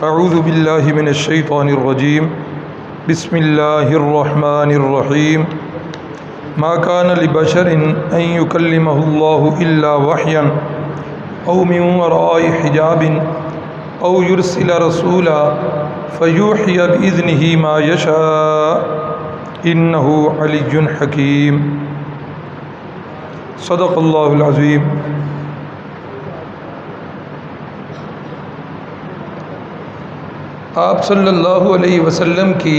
اعوذ باللہ من الشیطان الرجیم بسم اللہ الرحمن الرحیم ما کان لبشر ان یکلمہ اللہ الا وحیا او من وراء حجاب او یرسل رسولا فیوحی بإذنہ ما یشاء انہ علی حکیم۔ صدق اللہ العظیم۔ آپ صلی اللہ علیہ وسلم کی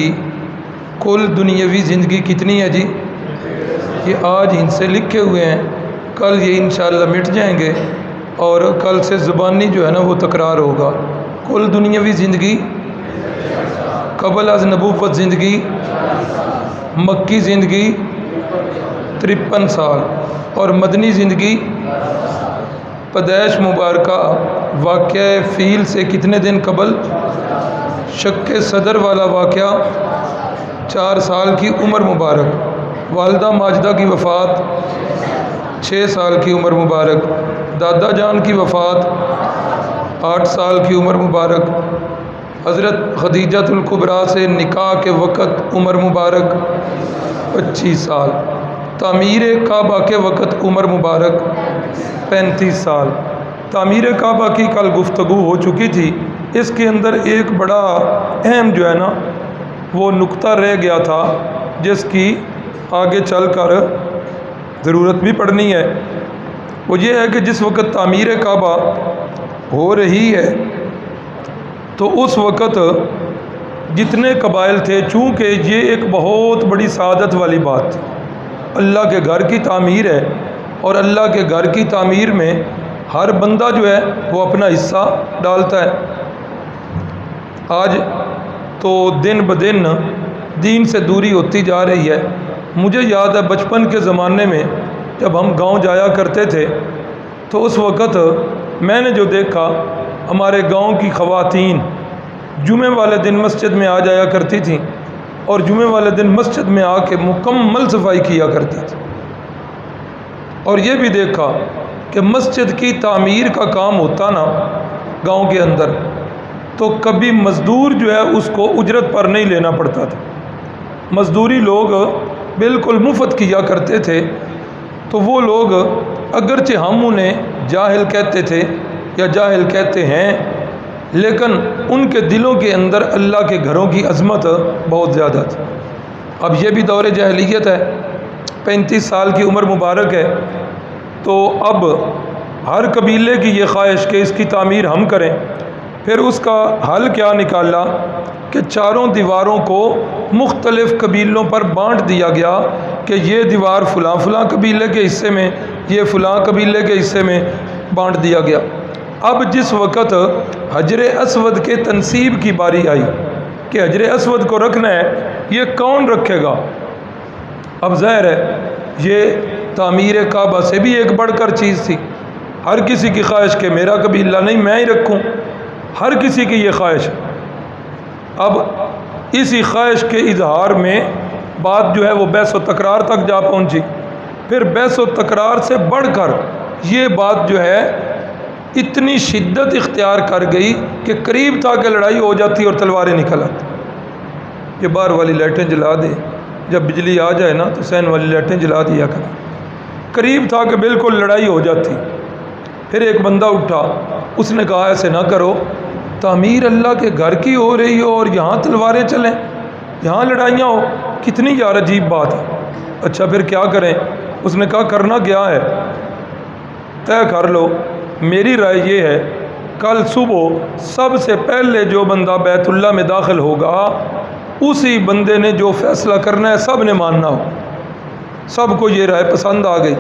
کل دنیاوی زندگی کتنی ہے جی؟ یہ آج ان سے لکھے ہوئے ہیں، کل یہ انشاءاللہ مٹ جائیں گے اور کل سے زبانی جو ہے نا وہ تکرار ہوگا۔ کل دنیاوی زندگی، قبل از نبوت زندگی، مکی زندگی 53 سال اور مدنی زندگی پیدائش مبارکہ واقعہ فیل سے کتنے دن قبل؟ شک صدر والا واقعہ 4 سال کی عمر مبارک، والدہ ماجدہ کی وفات 6 سال کی عمر مبارک، دادا جان کی وفات 8 سال کی عمر مبارک، حضرت خدیجہ الکبریٰ سے نکاح کے وقت عمر مبارک 25 سال، تعمیر کعبہ کے وقت عمر مبارک 35 سال۔ تعمیر کعبہ کی کل گفتگو ہو چکی تھی، اس کے اندر ایک بڑا اہم جو ہے نا وہ نقطہ رہ گیا تھا جس کی آگے چل کر ضرورت بھی پڑنی ہے۔ وہ یہ ہے کہ جس وقت تعمیر کعبہ ہو رہی ہے تو اس وقت جتنے قبائل تھے، چونکہ یہ ایک بہت بڑی سعادت والی بات تھی، اللہ کے گھر کی تعمیر ہے اور اللہ کے گھر کی تعمیر میں ہر بندہ جو ہے وہ اپنا حصہ ڈالتا ہے۔ آج تو دن بدن دین سے دوری ہوتی جا رہی ہے۔ مجھے یاد ہے بچپن کے زمانے میں جب ہم گاؤں جایا کرتے تھے تو اس وقت میں نے جو دیکھا، ہمارے گاؤں کی خواتین جمعے والے دن مسجد میں آ جایا کرتی تھیں اور جمعے والے دن مسجد میں آ کے مکمل صفائی کیا کرتی تھی، اور یہ بھی دیکھا کہ مسجد کی تعمیر کا کام ہوتا نا گاؤں کے اندر تو کبھی مزدور جو ہے اس کو اجرت پر نہیں لینا پڑتا تھا، مزدوری لوگ بالکل مفت کیا کرتے تھے۔ تو وہ لوگ اگرچہ ہم انہیں جاہل کہتے تھے یا جاہل کہتے ہیں، لیکن ان کے دلوں کے اندر اللہ کے گھروں کی عظمت بہت زیادہ تھی۔ اب یہ بھی دور جاہلیت ہے، 35 سال کی عمر مبارک ہے، تو اب ہر قبیلے کی یہ خواہش کہ اس کی تعمیر ہم کریں۔ پھر اس کا حل کیا نکالا کہ چاروں دیواروں کو مختلف قبیلوں پر بانٹ دیا گیا کہ یہ دیوار فلاں فلاں قبیلے کے حصے میں، یہ فلاں قبیلے کے حصے میں بانٹ دیا گیا۔ اب جس وقت حجر اسود کے تنصیب کی باری آئی کہ حجر اسود کو رکھنا ہے، یہ کون رکھے گا؟ اب ظاہر ہے یہ تعمیر کعبہ سے بھی ایک بڑھ کر چیز تھی۔ ہر کسی کی خواہش کہ میرا قبیلہ نہیں میں ہی رکھوں، ہر کسی کی یہ خواہش ہے۔ اب اسی خواہش کے اظہار میں بات جو ہے وہ بحث و تکرار تک جا پہنچی۔ پھر بحث و تکرار سے بڑھ کر یہ بات جو ہے اتنی شدت اختیار کر گئی کہ قریب تھا کہ لڑائی ہو جاتی اور تلواریں نکل آتی۔ یہ باہر والی لائٹیں جلا دے، جب بجلی آ جائے نا تو سین والی لائٹیں جلا دیا کر۔ قریب تھا کہ بالکل لڑائی ہو جاتی۔ پھر ایک بندہ اٹھا، اس نے کہا ایسے نہ کرو، تعمیر اللہ کے گھر کی ہو رہی ہو اور یہاں تلواریں چلیں، یہاں لڑائیاں ہو، کتنی یار عجیب بات ہے۔ اچھا پھر کیا کریں؟ اس نے کہا کرنا کیا ہے، طے کر لو۔ میری رائے یہ ہے کل صبح سب سے پہلے جو بندہ بیت اللہ میں داخل ہوگا اسی بندے نے جو فیصلہ کرنا ہے سب نے ماننا ہو۔ سب کو یہ رائے پسند آ گئی۔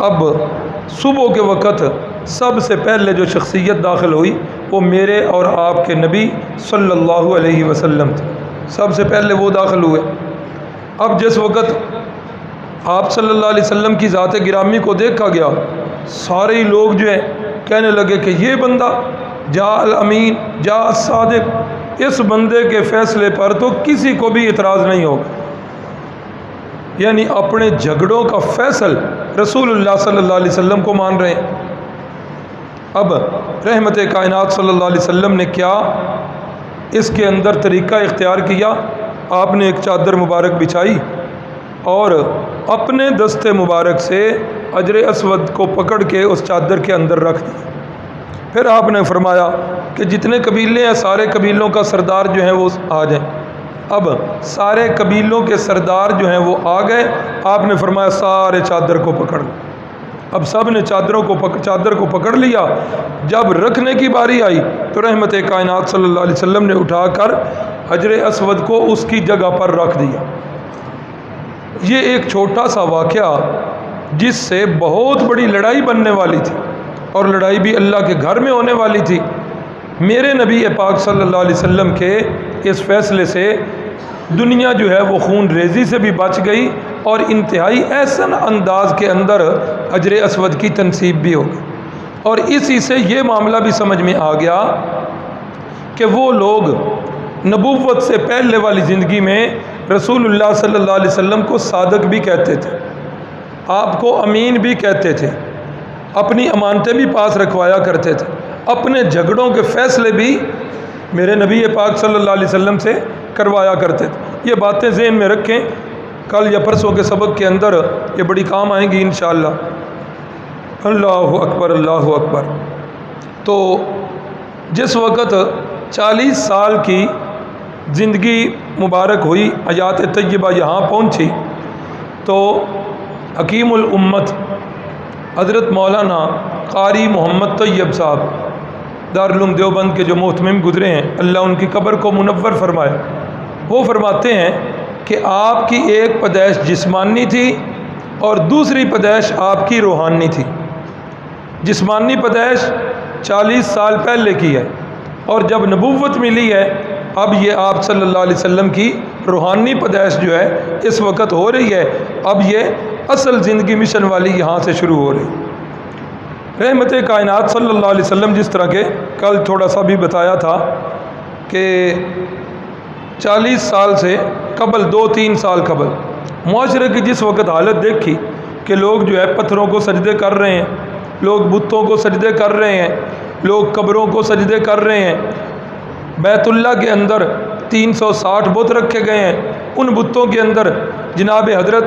اب صبح کے وقت سب سے پہلے جو شخصیت داخل ہوئی وہ میرے اور آپ کے نبی صلی اللہ علیہ وسلم تھے، سب سے پہلے وہ داخل ہوئے۔ اب جس وقت آپ صلی اللہ علیہ وسلم کی ذات گرامی کو دیکھا گیا، سارے لوگ جو ہیں کہنے لگے کہ یہ بندہ جاء الامین جاء الصادق، اس بندے کے فیصلے پر تو کسی کو بھی اعتراض نہیں ہوگا۔ یعنی اپنے جھگڑوں کا فیصل رسول اللہ صلی اللہ علیہ وسلم کو مان رہے ہیں۔ اب رحمت کائنات صلی اللہ علیہ وسلم نے کیا اس کے اندر طریقہ اختیار کیا؟ آپ نے ایک چادر مبارک بچھائی اور اپنے دست مبارک سے حجر اسود کو پکڑ کے اس چادر کے اندر رکھ دیا۔ پھر آپ نے فرمایا کہ جتنے قبیلے ہیں سارے قبیلوں کا سردار جو ہیں وہ آ جائیں۔ اب سارے قبیلوں کے سردار جو ہیں وہ آ گئے۔ آپ نے فرمایا سارے چادر کو پکڑ لو۔ اب سب نے چادر کو پکڑ لیا۔ جب رکھنے کی باری آئی تو رحمت کائنات صلی اللہ علیہ وسلم نے اٹھا کر حجر اسود کو اس کی جگہ پر رکھ دیا۔ یہ ایک چھوٹا سا واقعہ جس سے بہت بڑی لڑائی بننے والی تھی، اور لڑائی بھی اللہ کے گھر میں ہونے والی تھی۔ میرے نبی پاک صلی اللہ علیہ وسلم کے اس فیصلے سے دنیا جو ہے وہ خون ریزی سے بھی بچ گئی، اور انتہائی احسن انداز کے اندر حجر اسود کی تنصیب بھی ہو گئی۔ اور اسی سے یہ معاملہ بھی سمجھ میں آ گیا کہ وہ لوگ نبوت سے پہلے والی زندگی میں رسول اللہ صلی اللہ علیہ وسلم کو صادق بھی کہتے تھے، آپ کو امین بھی کہتے تھے، اپنی امانتیں بھی پاس رکھوایا کرتے تھے، اپنے جھگڑوں کے فیصلے بھی میرے نبی پاک صلی اللہ علیہ وسلم سے کروایا کرتے تھے۔ یہ باتیں ذہن میں رکھیں، کل یا پرسوں کے سبق کے اندر یہ بڑی کام آئیں گی انشاءاللہ۔ اللہ اکبر، اللہ اکبر۔ تو جس وقت 40 سال کی زندگی مبارک ہوئی، حیات طیبہ یہاں پہنچی، تو حکیم الامت حضرت مولانا قاری محمد طیب صاحب دارالعلوم دیوبند کے جو محتمم گزرے ہیں، اللہ ان کی قبر کو منور فرمائے، وہ فرماتے ہیں کہ آپ کی ایک پیدائش جسمانی تھی اور دوسری پیدائش آپ کی روحانی تھی۔ جسمانی پیدائش 40 سال پہلے کی ہے، اور جب نبوت ملی ہے اب یہ آپ صلی اللہ علیہ وسلم کی روحانی پیدائش جو ہے اس وقت ہو رہی ہے۔ اب یہ اصل زندگی مشن والی یہاں سے شروع ہو رہی۔ رحمت کائنات صلی اللہ علیہ وسلم جس طرح کے کل تھوڑا سا بھی بتایا تھا کہ 40 سال سے قبل 2-3 سال قبل معاشرے کی جس وقت حالت دیکھی کہ لوگ جو ہے پتھروں کو سجدے کر رہے ہیں، لوگ بتوں کو سجدے کر رہے ہیں، لوگ قبروں کو سجدے کر رہے ہیں، بیت اللہ کے اندر 360 بت رکھے گئے ہیں، ان بتوں کے اندر جناب حضرت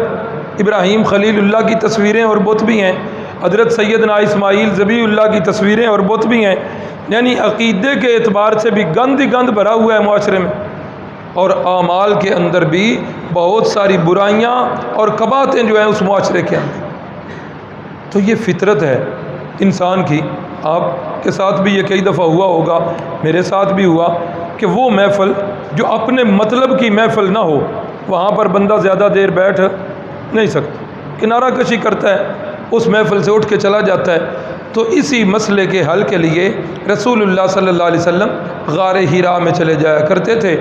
ابراہیم خلیل اللہ کی تصویریں اور بت بھی ہیں، حضرت سیدنا اسماعیل ذبیح اللہ کی تصویریں اور بت بھی ہیں۔ یعنی عقیدے کے اعتبار سے بھی گند ہی گند بھرا ہوا ہے معاشرے میں، اور اعمال کے اندر بھی بہت ساری برائیاں اور قباحتیں جو ہیں اس معاشرے کے اندر۔ تو یہ فطرت ہے انسان کی۔ آپ کے ساتھ بھی یہ کئی دفعہ ہوا ہوگا، میرے ساتھ بھی ہوا کہ وہ محفل جو اپنے مطلب کی محفل نہ ہو وہاں پر بندہ زیادہ دیر بیٹھ نہیں سکتا، کنارہ کشی کرتا ہے، اس محفل سے اٹھ کے چلا جاتا ہے۔ تو اسی مسئلے کے حل کے لیے رسول اللہ صلی اللہ علیہ وسلم غار حرا میں چلے جایا کرتے تھے،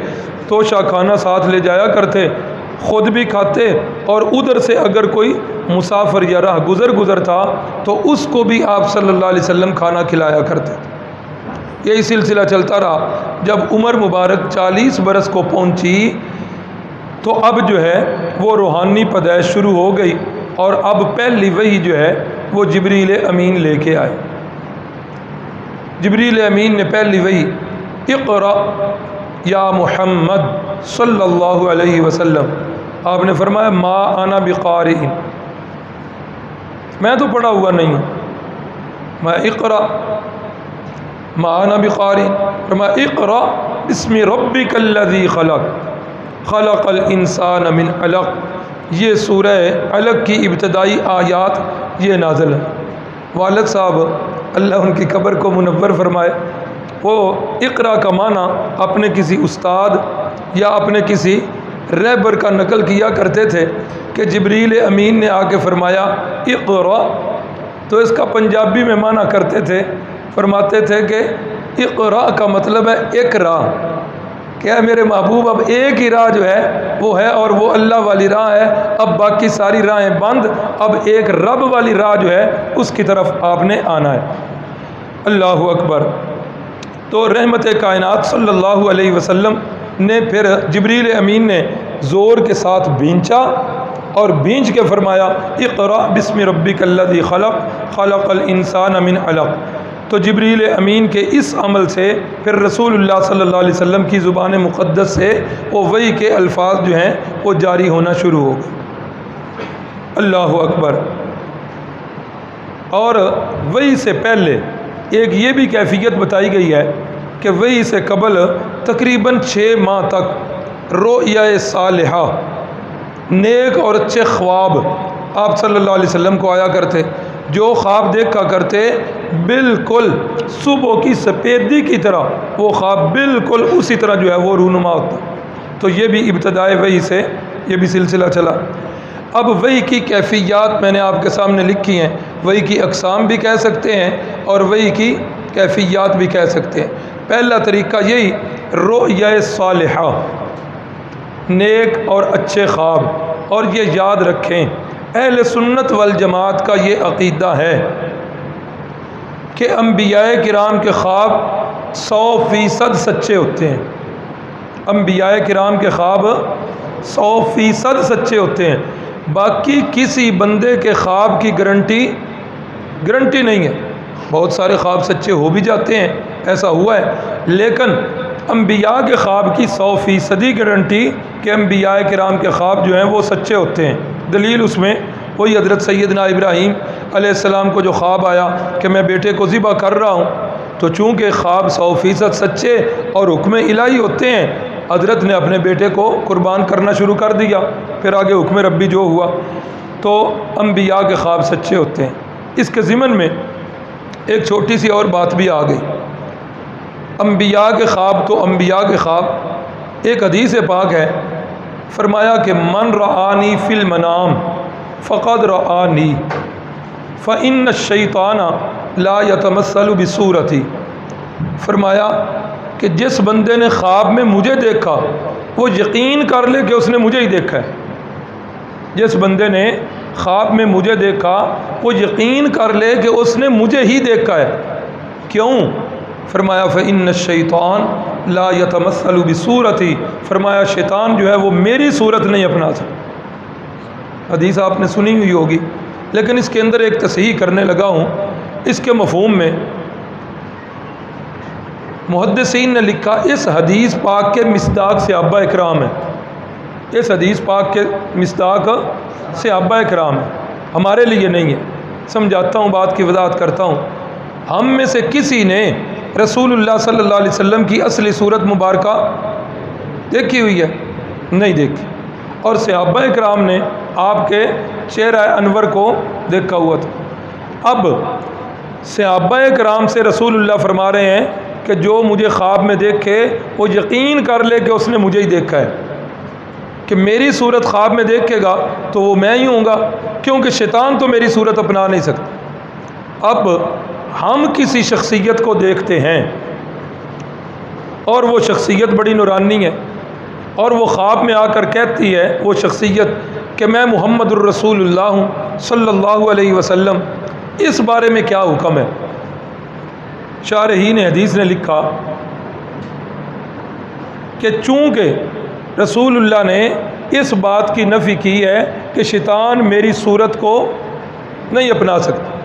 توشہ کھانا ساتھ لے جایا کرتے، خود بھی کھاتے، اور ادھر سے اگر کوئی مسافر یا راہ گزر تھا تو اس کو بھی آپ صلی اللہ علیہ وسلم کھانا کھلایا کرتے تھے۔ یہی سلسلہ چلتا رہا۔ جب عمر مبارک 40 برس کو پہنچی تو اب جو ہے وہ روحانی پیدائش شروع ہو گئی، اور اب پہلی وحی جو ہے وہ جبریل امین لے کے آئے۔ جبریل امین نے پہلی وحی اقرأ یا محمد صلی اللہ علیہ وسلم، آپ نے فرمایا ما انا بقارئ، میں تو پڑھا ہوا نہیں ہوں، میں اقرأ ما انا بقارئ، فرمایا اقرأ بسم ربک الذی خلق خلق الانسان من علق۔ یہ سورہ علق کی ابتدائی آیات یہ نازل ہے۔ والد صاحب اللہ ان کی قبر کو منور فرمائے، وہ اقرا کا معنی اپنے کسی استاد یا اپنے کسی رہبر کا نقل کیا کرتے تھے کہ جبریل امین نے آ کے فرمایا اقرا، تو اس کا پنجابی میں معنی کرتے تھے، فرماتے تھے کہ اقرا کا مطلب ہے ایک راہ، کیا میرے محبوب اب ایک ہی راہ جو ہے وہ ہے، اور وہ اللہ والی راہ ہے، اب باقی ساری راہیں بند، اب ایک رب والی راہ جو ہے اس کی طرف آپ نے آنا ہے۔ اللہ اکبر۔ تو رحمت کائنات صلی اللہ علیہ وسلم نے پھر جبریل امین نے زور کے ساتھ بھینچا، اور بھینچ کے فرمایا اقرأ بسم ربک الذی خلق خلق الانسان من علق۔ تو جبریل امین کے اس عمل سے پھر رسول اللہ صلی اللہ علیہ وسلم کی زبان مقدس سے وہ وحی کے الفاظ جو ہیں وہ جاری ہونا شروع ہو گئے۔ اللہ اکبر۔ اور وحی سے پہلے ایک یہ بھی کیفیت بتائی گئی ہے کہ وحی سے قبل تقریباً 6 ماہ تک رؤیا صالحہ، نیک اور اچھے خواب آپ صلی اللہ علیہ وسلم کو آیا کرتے، جو خواب دیکھا کرتے بالکل صبح کی سفیدی کی طرح وہ خواب بالکل اسی طرح جو ہے وہ رونما ہوتا۔ تو یہ بھی ابتدائے وحی سے یہ بھی سلسلہ چلا۔ اب وحی کی کیفیات میں نے آپ کے سامنے لکھی ہیں، وحی کی اقسام بھی کہہ سکتے ہیں اور وحی کی کیفیات بھی کہہ سکتے ہیں۔ پہلا طریقہ یہی رؤیا صالحہ، نیک اور اچھے خواب، اور یہ یاد رکھیں اہل سنت والجماعت کا یہ عقیدہ ہے کہ انبیاء کرام کے خواب 100% سچے ہوتے ہیں۔ انبیاء کرام کے خواب 100% سچے ہوتے ہیں۔ باقی کسی بندے کے خواب کی گارنٹی نہیں ہے۔ بہت سارے خواب سچے ہو بھی جاتے ہیں، ایسا ہوا ہے، لیکن انبیاء کے خواب کی 100% گارنٹی کہ انبیاء کرام کے خواب جو ہیں وہ سچے ہوتے ہیں۔ دلیل اس میں وہی حضرت سیدنا ابراہیم علیہ السلام کو جو خواب آیا کہ میں بیٹے کو ذبح کر رہا ہوں، تو چونکہ خواب 100% سچے اور حکم الہی ہوتے ہیں، حضرت نے اپنے بیٹے کو قربان کرنا شروع کر دیا، پھر آگے حکم ربی جو ہوا۔ تو انبیاء کے خواب سچے ہوتے ہیں۔ اس کے ضمن میں ایک چھوٹی سی اور بات بھی آ گئی۔ انبیاء کے خواب تو انبیاء کے خواب، ایک حدیث پاک ہے، فرمایا کہ من رآنی فی المنام فقد رآنی فإن الشیطان لا یتمثل بصورتی۔ فرمایا کہ جس بندے نے خواب میں مجھے دیکھا وہ یقین کر لے کہ اس نے مجھے ہی دیکھا ہے۔ جس بندے نے خواب میں مجھے دیکھا وہ یقین کر لے کہ اس نے مجھے ہی دیکھا ہے۔ کیوں؟ فرمایا فإن الشیطان لا یتمثل بصورتی، فرمایا شیطان جو ہے وہ میری صورت نہیں اپنا سکتا۔ حدیث آپ نے سنی ہوئی ہوگی، لیکن اس کے اندر ایک تصحیح کرنے لگا ہوں۔ اس کے مفہوم میں محدثین نے لکھا اس حدیث پاک کے مصداق صحابہ اکرام ہیں۔ اس حدیث پاک کے مصداق صحابہ اکرام ہیں، ہمارے لیے نہیں ہے۔ سمجھاتا ہوں، بات کی وضاحت کرتا ہوں۔ ہم میں سے کسی نے رسول اللہ صلی اللہ علیہ وسلم کی اصلی صورت مبارکہ دیکھی ہوئی ہے؟ نہیں دیکھی۔ اور صحابہ اکرام نے آپ کے چہرہ انور کو دیکھا ہوا تھا۔ اب صحابہ اکرام سے رسول اللہ فرما رہے ہیں کہ جو مجھے خواب میں دیکھے وہ یقین کر لے کہ اس نے مجھے ہی دیکھا ہے، کہ میری صورت خواب میں دیکھے گا تو وہ میں ہی ہوں گا، کیونکہ شیطان تو میری صورت اپنا نہیں سکتا۔ اب ہم کسی شخصیت کو دیکھتے ہیں اور وہ شخصیت بڑی نورانی ہے، اور وہ خواب میں آ کر کہتی ہے وہ شخصیت کہ میں محمد الرسول اللہ ہوں صلی اللہ علیہ وسلم، اس بارے میں کیا حکم ہے؟ شارحین حدیث نے لکھا کہ چونکہ رسول اللہ نے اس بات کی نفی کی ہے کہ شیطان میری صورت کو نہیں اپنا سکتا،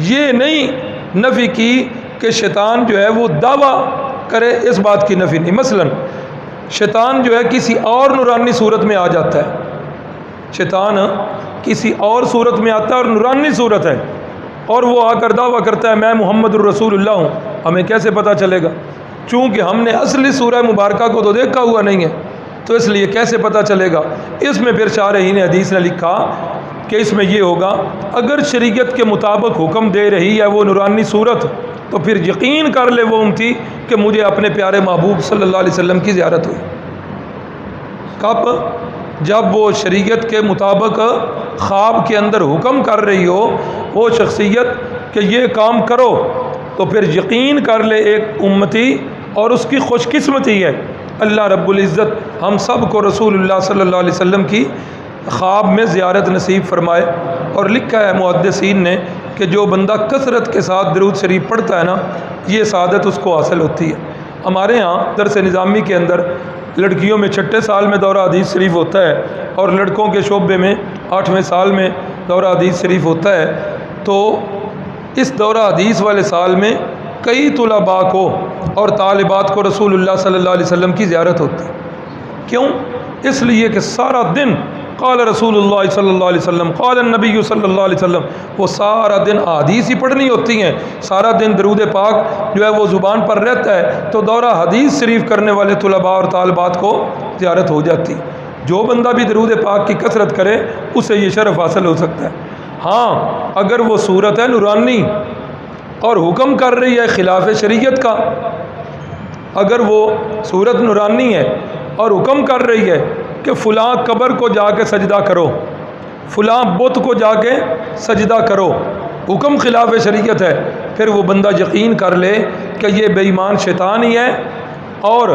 یہ نہیں نفی کی کہ شیطان جو ہے وہ دعویٰ کرے، اس بات کی نفی نہیں۔ مثلا شیطان جو ہے کسی اور نورانی صورت میں آ جاتا ہے، شیطان کسی اور صورت میں آتا ہے اور نورانی صورت ہے، اور وہ آ کر دعویٰ کرتا ہے میں محمد الرسول اللہ ہوں۔ ہمیں کیسے پتہ چلے گا؟ چونکہ ہم نے اصلی سورہ مبارکہ کو تو دیکھا ہوا نہیں ہے، تو اس لیے کیسے پتہ چلے گا؟ اس میں پھر شارحین حدیث نے لکھا کہ اس میں یہ ہوگا، اگر شریعت کے مطابق حکم دے رہی ہے وہ نورانی صورت، تو پھر یقین کر لے وہ امتی کہ مجھے اپنے پیارے محبوب صلی اللہ علیہ وسلم کی زیارت ہوئی۔ کب؟ جب وہ شریعت کے مطابق خواب کے اندر حکم کر رہی ہو وہ شخصیت کہ یہ کام کرو، تو پھر یقین کر لے ایک امتی، اور اس کی خوش قسمتی ہے اللہ رب العزت ہم سب کو رسول اللہ صلی اللہ علیہ وسلم کی خواب میں زیارت نصیب فرمائے۔ اور لکھا ہے محدثین نے کہ جو بندہ کثرت کے ساتھ درود شریف پڑھتا ہے نا، یہ سعادت اس کو حاصل ہوتی ہے۔ ہمارے ہاں درس نظامی کے اندر لڑکیوں میں 6 سال میں دورہ حدیث شریف ہوتا ہے، اور لڑکوں کے شعبے میں 8ویں سال میں دورہ حدیث شریف ہوتا ہے۔ تو اس دورہ حدیث والے سال میں کئی طلباء کو اور طالبات کو رسول اللہ صلی اللہ علیہ وسلم کی زیارت ہوتی ہے۔ کیوں؟ اس لیے کہ سارا دن قال رسول اللہ صلی اللہ علیہ وسلم، قال النبی صلی اللہ علیہ وسلم، وہ سارا دن احادیث ہی پڑھنی ہوتی ہیں، سارا دن درود پاک جو ہے وہ زبان پر رہتا ہے، تو دورہ حدیث شریف کرنے والے طلباء اور طالبات کو زیارت ہو جاتی۔ جو بندہ بھی درود پاک کی کثرت کرے اسے یہ شرف حاصل ہو سکتا ہے۔ ہاں اگر وہ صورت ہے نورانی اور حکم کر رہی ہے خلاف شریعت کا، اگر وہ صورت نورانی ہے اور حکم کر رہی ہے کہ فلاں قبر کو جا کے سجدہ کرو، فلاں بت کو جا کے سجدہ کرو، حکم خلاف شریعت ہے، پھر وہ بندہ یقین کر لے کہ یہ بے ایمان شیطان ہی ہے، اور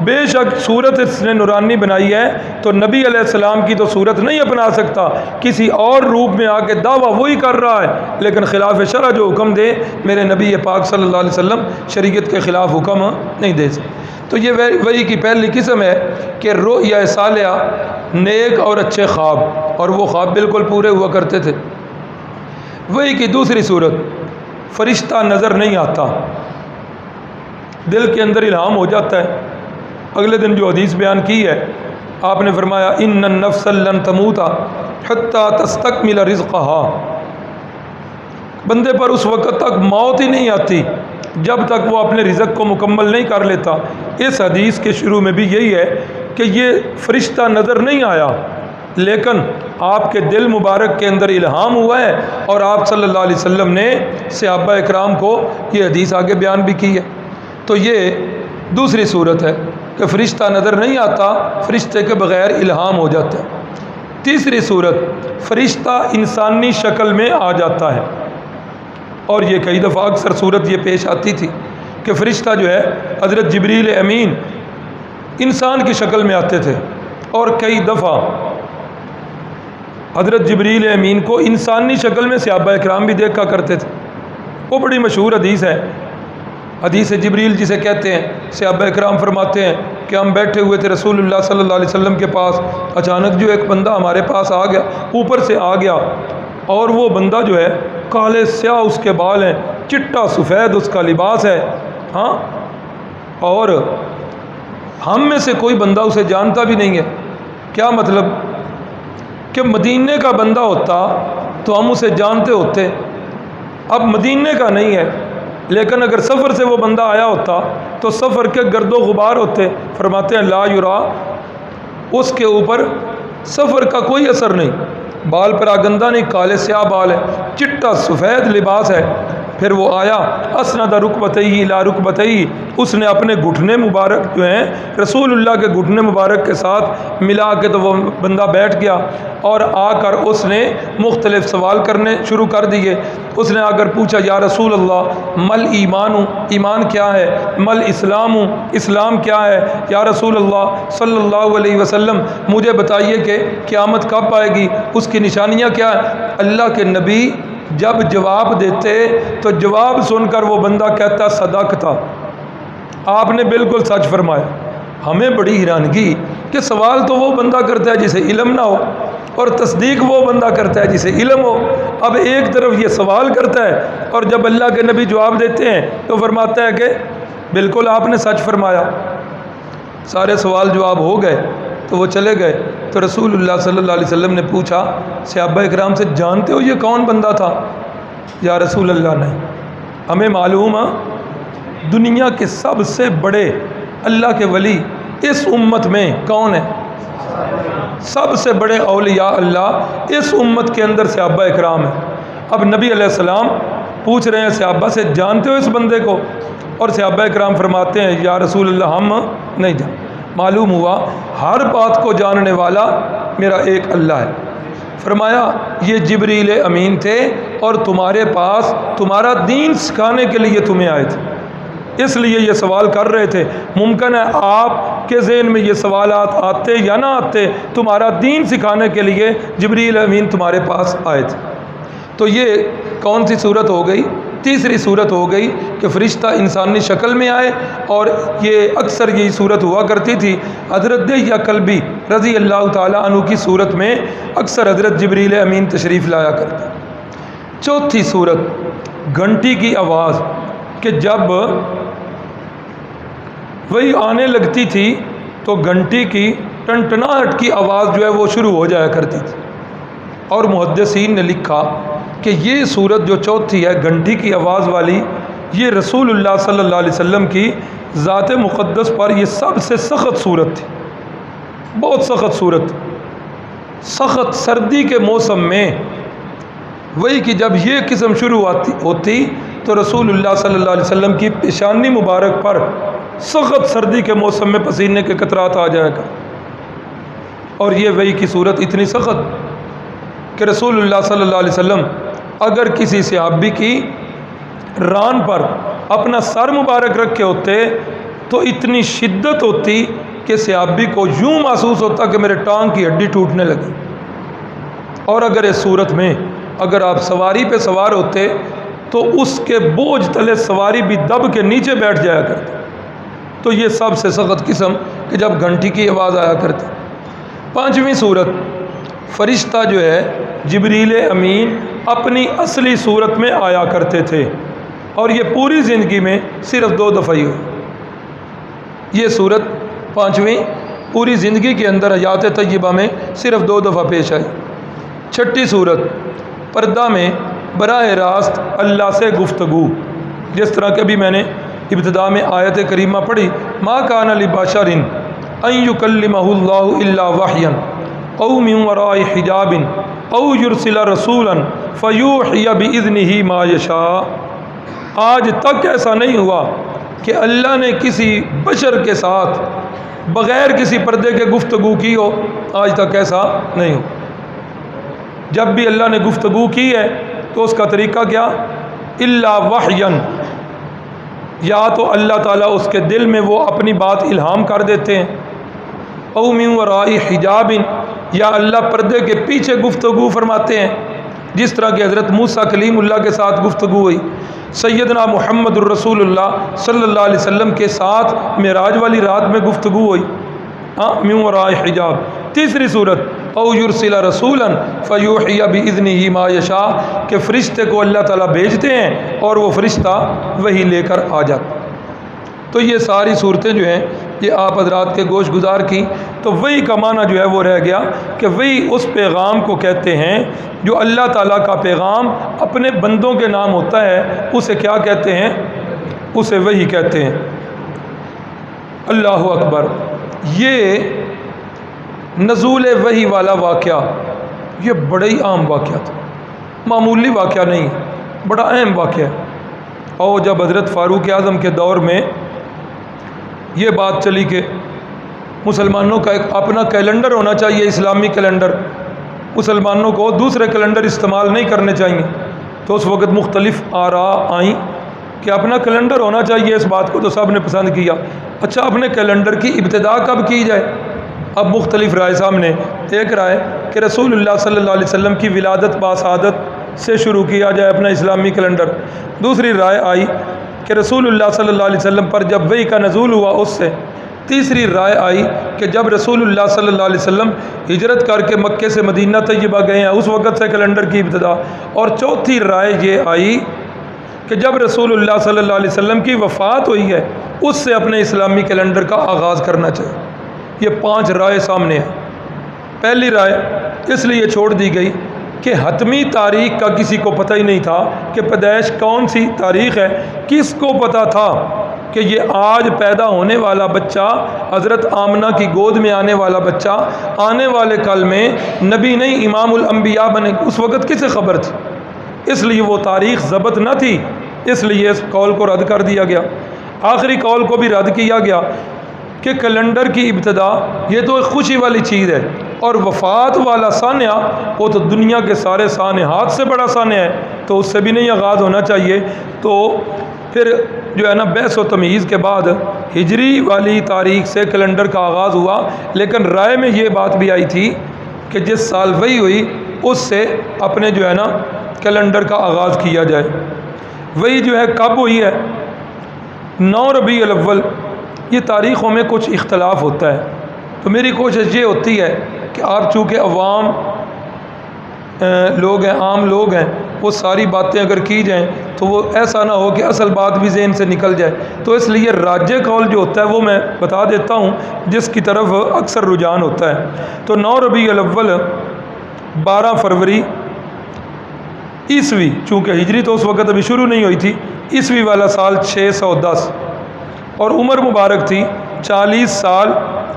بے شک صورت اس نے نورانی بنائی ہے تو نبی علیہ السلام کی تو صورت نہیں اپنا سکتا، کسی اور روپ میں آ کے دعویٰ وہی کر رہا ہے، لیکن خلاف شرع جو حکم دے میرے نبی پاک صلی اللہ علیہ وسلم شریعت کے خلاف حکم نہیں دے سکتے۔ تو یہ وحی کی پہلی قسم ہے کہ رؤیا صالحہ، نیک اور اچھے خواب، اور وہ خواب بالکل پورے ہوا کرتے تھے۔ وحی کی دوسری صورت، فرشتہ نظر نہیں آتا، دل کے اندر الہام ہو جاتا ہے۔ اگلے دن جو حدیث بیان کی ہے آپ نے فرمایا ان النفس لن تموت حتی تستکمل رزقہا، بندے پر اس وقت تک موت ہی نہیں آتی جب تک وہ اپنے رزق کو مکمل نہیں کر لیتا۔ اس حدیث کے شروع میں بھی یہی ہے کہ یہ فرشتہ نظر نہیں آیا، لیکن آپ کے دل مبارک کے اندر الہام ہوا ہے، اور آپ صلی اللہ علیہ وسلم نے صحابہ اکرام کو یہ حدیث آگے بیان بھی کی ہے۔ تو یہ دوسری صورت ہے کہ فرشتہ نظر نہیں آتا، فرشتے کے بغیر الہام ہو جاتا ہے۔ تیسری صورت، فرشتہ انسانی شکل میں آ جاتا ہے، اور یہ کئی دفعہ اکثر صورت یہ پیش آتی تھی کہ فرشتہ جو ہے حضرت جبریل امین انسان کی شکل میں آتے تھے، اور کئی دفعہ حضرت جبریل امین کو انسانی شکل میں صحابہ اکرام بھی دیکھا کرتے تھے۔ وہ بڑی مشہور حدیث ہے، حدیث جبریل جسے کہتے ہیں۔ صحابہ اکرام فرماتے ہیں کہ ہم بیٹھے ہوئے تھے رسول اللہ صلی اللہ علیہ وسلم کے پاس، اچانک جو ایک بندہ ہمارے پاس آ گیا، اوپر سے آ گیا، اور وہ بندہ جو ہے کالے سیاہ اس کے بال ہیں، چٹا سفید اس کا لباس ہے، ہاں، اور ہم میں سے کوئی بندہ اسے جانتا بھی نہیں ہے۔ کیا مطلب کہ مدینے کا بندہ ہوتا تو ہم اسے جانتے ہوتے، اب مدینے کا نہیں ہے، لیکن اگر سفر سے وہ بندہ آیا ہوتا تو سفر کے گرد و غبار ہوتے۔ فرماتے ہیں لا یرا، اس کے اوپر سفر کا کوئی اثر نہیں، بال پر آگندہ نہیں، کالے سیاہ بال ہے، چٹا سفید لباس ہے۔ پھر وہ آیا، اسند رکبتیہ الی رکبتیہ، اس نے اپنے گھٹنے مبارک جو ہیں رسول اللہ کے گھٹنے مبارک کے ساتھ ملا کے تو وہ بندہ بیٹھ گیا، اور آ کر اس نے مختلف سوال کرنے شروع کر دیے۔ اس نے آ کر پوچھا یا رسول اللہ مل ایمان، ایمان کیا ہے؟ مل اسلام، اسلام کیا ہے؟ یا رسول اللہ صلی اللہ علیہ وسلم مجھے بتائیے کہ قیامت کب آئے گی، اس کی نشانیاں کیا ہیں؟ اللہ کے نبی جب جواب دیتے تو جواب سن کر وہ بندہ کہتا صدقتا، آپ نے بالکل سچ فرمایا۔ ہمیں بڑی حیرانگی کہ سوال تو وہ بندہ کرتا ہے جسے علم نہ ہو، اور تصدیق وہ بندہ کرتا ہے جسے علم ہو۔ اب ایک طرف یہ سوال کرتا ہے، اور جب اللہ کے نبی جواب دیتے ہیں تو فرماتا ہے کہ بالکل آپ نے سچ فرمایا۔ سارے سوال جواب ہو گئے تو وہ چلے گئے، تو رسول اللہ صلی اللہ علیہ وسلم نے پوچھا صحابہ اکرام سے جانتے ہو یہ کون بندہ تھا؟ یا رسول اللہ نہیں، ہمیں معلوم ہے دنیا کے سب سے بڑے اللہ کے ولی اس امت میں کون ہے؟ سب سے بڑے اولیاء اللہ اس امت کے اندر صحابہ اکرام ہیں۔ اب نبی علیہ السلام پوچھ رہے ہیں صحابہ سے جانتے ہو اس بندے کو؟ اور صحابہ اکرام فرماتے ہیں یا رسول اللہ ہم نہیں جانتے۔ معلوم ہوا ہر بات کو جاننے والا میرا ایک اللہ ہے۔ فرمایا یہ جبریل امین تھے اور تمہارے پاس تمہارا دین سکھانے کے لیے تمہیں آئے تھے، اس لیے یہ سوال کر رہے تھے۔ ممکن ہے آپ کے ذہن میں یہ سوالات آتے یا نہ آتے، تمہارا دین سکھانے کے لیے جبریل امین تمہارے پاس آئے تھے۔ تو یہ کون سی صورت ہو گئی؟ تیسری صورت ہو گئی کہ فرشتہ انسانی شکل میں آئے، اور یہ اکثر یہی صورت ہوا کرتی تھی۔ حضرت دحیہ کلبی رضی اللہ تعالیٰ عنہ کی صورت میں اکثر حضرت جبریل امین تشریف لایا کرتے۔ چوتھی صورت، گھنٹی کی آواز کہ جب وہی آنے لگتی تھی تو گھنٹی کی ٹنٹناہٹ کی آواز جو ہے وہ شروع ہو جایا کرتی تھی. اور محدثین نے لکھا کہ یہ صورت جو چوتھی ہے گھنٹی کی آواز والی، یہ رسول اللہ صلی اللہ علیہ وسلم کی ذات مقدس پر یہ سب سے سخت صورت تھی، بہت سخت صورت. سخت سردی کے موسم میں وہی کہ جب یہ قسم شروع ہوتی تو رسول اللہ صلی اللہ علیہ وسلم کی پیشانی مبارک پر سخت سردی کے موسم میں پسینے کے قطرات آ جائے گا. اور یہ وہی کی صورت اتنی سخت کہ رسول اللہ صلی اللہ علیہ وسلم اگر کسی صحابی کی ران پر اپنا سر مبارک رکھے ہوتے تو اتنی شدت ہوتی کہ صحابی کو یوں محسوس ہوتا کہ میرے ٹانگ کی ہڈی ٹوٹنے لگی. اور اگر اس صورت میں اگر آپ سواری پہ سوار ہوتے تو اس کے بوجھ تلے سواری بھی دب کے نیچے بیٹھ جایا کرتی. تو یہ سب سے سخت قسم کہ جب گھنٹی کی آواز آیا کرتی. پانچویں صورت، فرشتہ جو ہے جبریل امین اپنی اصلی صورت میں آیا کرتے تھے، اور یہ پوری زندگی میں صرف 2 دفعہ ہی ہوئی. یہ صورت پانچویں پوری زندگی کے اندر حیات طیبہ میں صرف 2 دفعہ پیش آئی. چھٹی صورت، پردہ میں براہ راست اللہ سے گفتگو، جس طرح کہ ابھی میں نے ابتدا میں آیت کریمہ پڑھی، ما کان لبشر ان یکلمہ اللہ الا وحیا او من وراء حجاب او یرسل رسولا فیوحی باذنہ ما یشاء. آج تک ایسا نہیں ہوا کہ اللہ نے کسی بشر کے ساتھ بغیر کسی پردے کے گفتگو کی ہو، آج تک ایسا نہیں ہو. جب بھی اللہ نے گفتگو کی ہے تو اس کا طریقہ کیا؟ الا وحیا، یا تو اللہ تعالیٰ اس کے دل میں وہ اپنی بات الہام کر دیتے ہیں، او من وراء حجاب، یا اللہ پردے کے پیچھے گفتگو فرماتے ہیں، جس طرح کہ حضرت موسیٰ کلیم اللہ کے ساتھ گفتگو ہوئی، سیدنا محمد الرسول اللہ صلی اللہ علیہ وسلم کے ساتھ معراج والی رات میں گفتگو ہوئی، من وراء حجاب. تیسری صورت، او یرسل رسولا فیوحی باذنہ ما یشاء، کہ فرشتے کو اللہ تعالیٰ بھیجتے ہیں اور وہ فرشتہ وہی لے کر آ جاتا. تو یہ ساری صورتیں جو ہیں یہ آپ حضرات کے گوش گزار کی. تو وہی کا معنی جو ہے وہ رہ گیا کہ وہی اس پیغام کو کہتے ہیں جو اللہ تعالیٰ کا پیغام اپنے بندوں کے نام ہوتا ہے، اسے کیا کہتے ہیں؟ اسے وہی کہتے ہیں. اللہ اکبر. یہ نزول وحی والا واقعہ یہ بڑا ہی عام واقعہ تھا، معمولی واقعہ نہیں، بڑا اہم واقعہ ہے. اور جب حضرت فاروق اعظم کے دور میں یہ بات چلی کہ مسلمانوں کا ایک اپنا کیلنڈر ہونا چاہیے، اسلامی کیلنڈر، مسلمانوں کو دوسرے کیلنڈر استعمال نہیں کرنے چاہیے، تو اس وقت مختلف آراء آئیں کہ اپنا کیلنڈر ہونا چاہیے. اس بات کو تو سب نے پسند کیا. اچھا، اپنے کیلنڈر کی ابتدا کب کی جائے؟ اب مختلف رائے سامنے. ایک رائے کہ رسول اللہ صلی اللہ علیہ وسلم کی ولادت باسعادت سے شروع کیا جائے اپنا اسلامی کیلنڈر. دوسری رائے آئی کہ رسول اللہ صلی اللہ علیہ وسلم پر جب وحی کا نزول ہوا اس سے. تیسری رائے آئی کہ جب رسول اللہ صلی اللہ علیہ وسلم ہجرت کر کے مکے سے مدینہ طیبہ گئے ہیں اس وقت سے کیلنڈر کی ابتدا. اور چوتھی رائے یہ آئی کہ جب رسول اللہ صلی اللہ علیہ وسلم کی وفات ہوئی ہے اس سے اپنے اسلامی کیلنڈر کا آغاز کرنا چاہیے. یہ 5 رائے سامنے ہیں. پہلی رائے اس لیے چھوڑ دی گئی کہ حتمی تاریخ کا کسی کو پتہ ہی نہیں تھا کہ پیدائش کون سی تاریخ ہے. کس کو پتہ تھا کہ یہ آج پیدا ہونے والا بچہ، حضرت آمنہ کی گود میں آنے والا بچہ آنے والے کل میں نبی نہیں امام الانبیاء بنے؟ اس وقت کسے خبر تھی؟ اس لیے وہ تاریخ ضبط نہ تھی، اس لیے اس قول کو رد کر دیا گیا. آخری قول کو بھی رد کیا گیا کہ کیلنڈر کی ابتدا یہ تو ایک خوشی والی چیز ہے، اور وفات والا سانحہ وہ تو دنیا کے سارے سانحات سے بڑا سانحہ ہے، تو اس سے بھی نہیں آغاز ہونا چاہیے. تو پھر جو ہے نا بحث و تمیز کے بعد ہجری والی تاریخ سے کیلنڈر کا آغاز ہوا. لیکن رائے میں یہ بات بھی آئی تھی کہ جس سال وحی ہوئی اس سے اپنے جو ہے نا کیلنڈر کا آغاز کیا جائے. وحی جو ہے کب ہوئی ہے؟ 9 ربیع الاول. یہ تاریخوں میں کچھ اختلاف ہوتا ہے، تو میری کوشش یہ ہوتی ہے کہ آپ چونکہ عوام لوگ ہیں، عام لوگ ہیں، وہ ساری باتیں اگر کی جائیں تو وہ ایسا نہ ہو کہ اصل بات بھی ذہن سے نکل جائے. تو اس لیے راجح قول جو ہوتا ہے وہ میں بتا دیتا ہوں جس کی طرف اکثر رجحان ہوتا ہے. تو 9 ربیع الاول 12 فروری عیسوی، چونکہ ہجری تو اس وقت ابھی شروع نہیں ہوئی تھی، عیسوی والا سال 610، اور عمر مبارک تھی 40 سال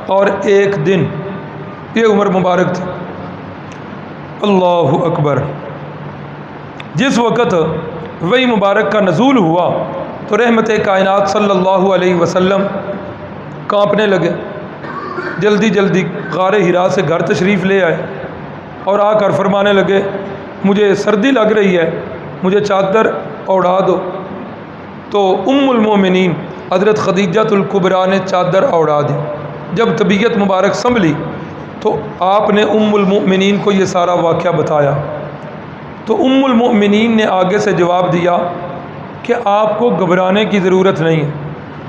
اور 1 دن، یہ عمر مبارک تھی. اللہ اکبر. جس وقت وحی مبارک کا نزول ہوا تو رحمت کائنات صلی اللہ علیہ وسلم کانپنے لگے، جلدی جلدی غار حرا سے گھر تشریف لے آئے اور آ کر فرمانے لگے مجھے سردی لگ رہی ہے، مجھے چادر اوڑھا دو. تو ام المومنین حضرت خدیجۃ الکبریٰ نے چادر اوڑھا دی. جب طبیعت مبارک سنبھلی تو آپ نے ام المؤمنین کو یہ سارا واقعہ بتایا. تو ام المؤمنین نے آگے سے جواب دیا کہ آپ کو گھبرانے کی ضرورت نہیں ہے،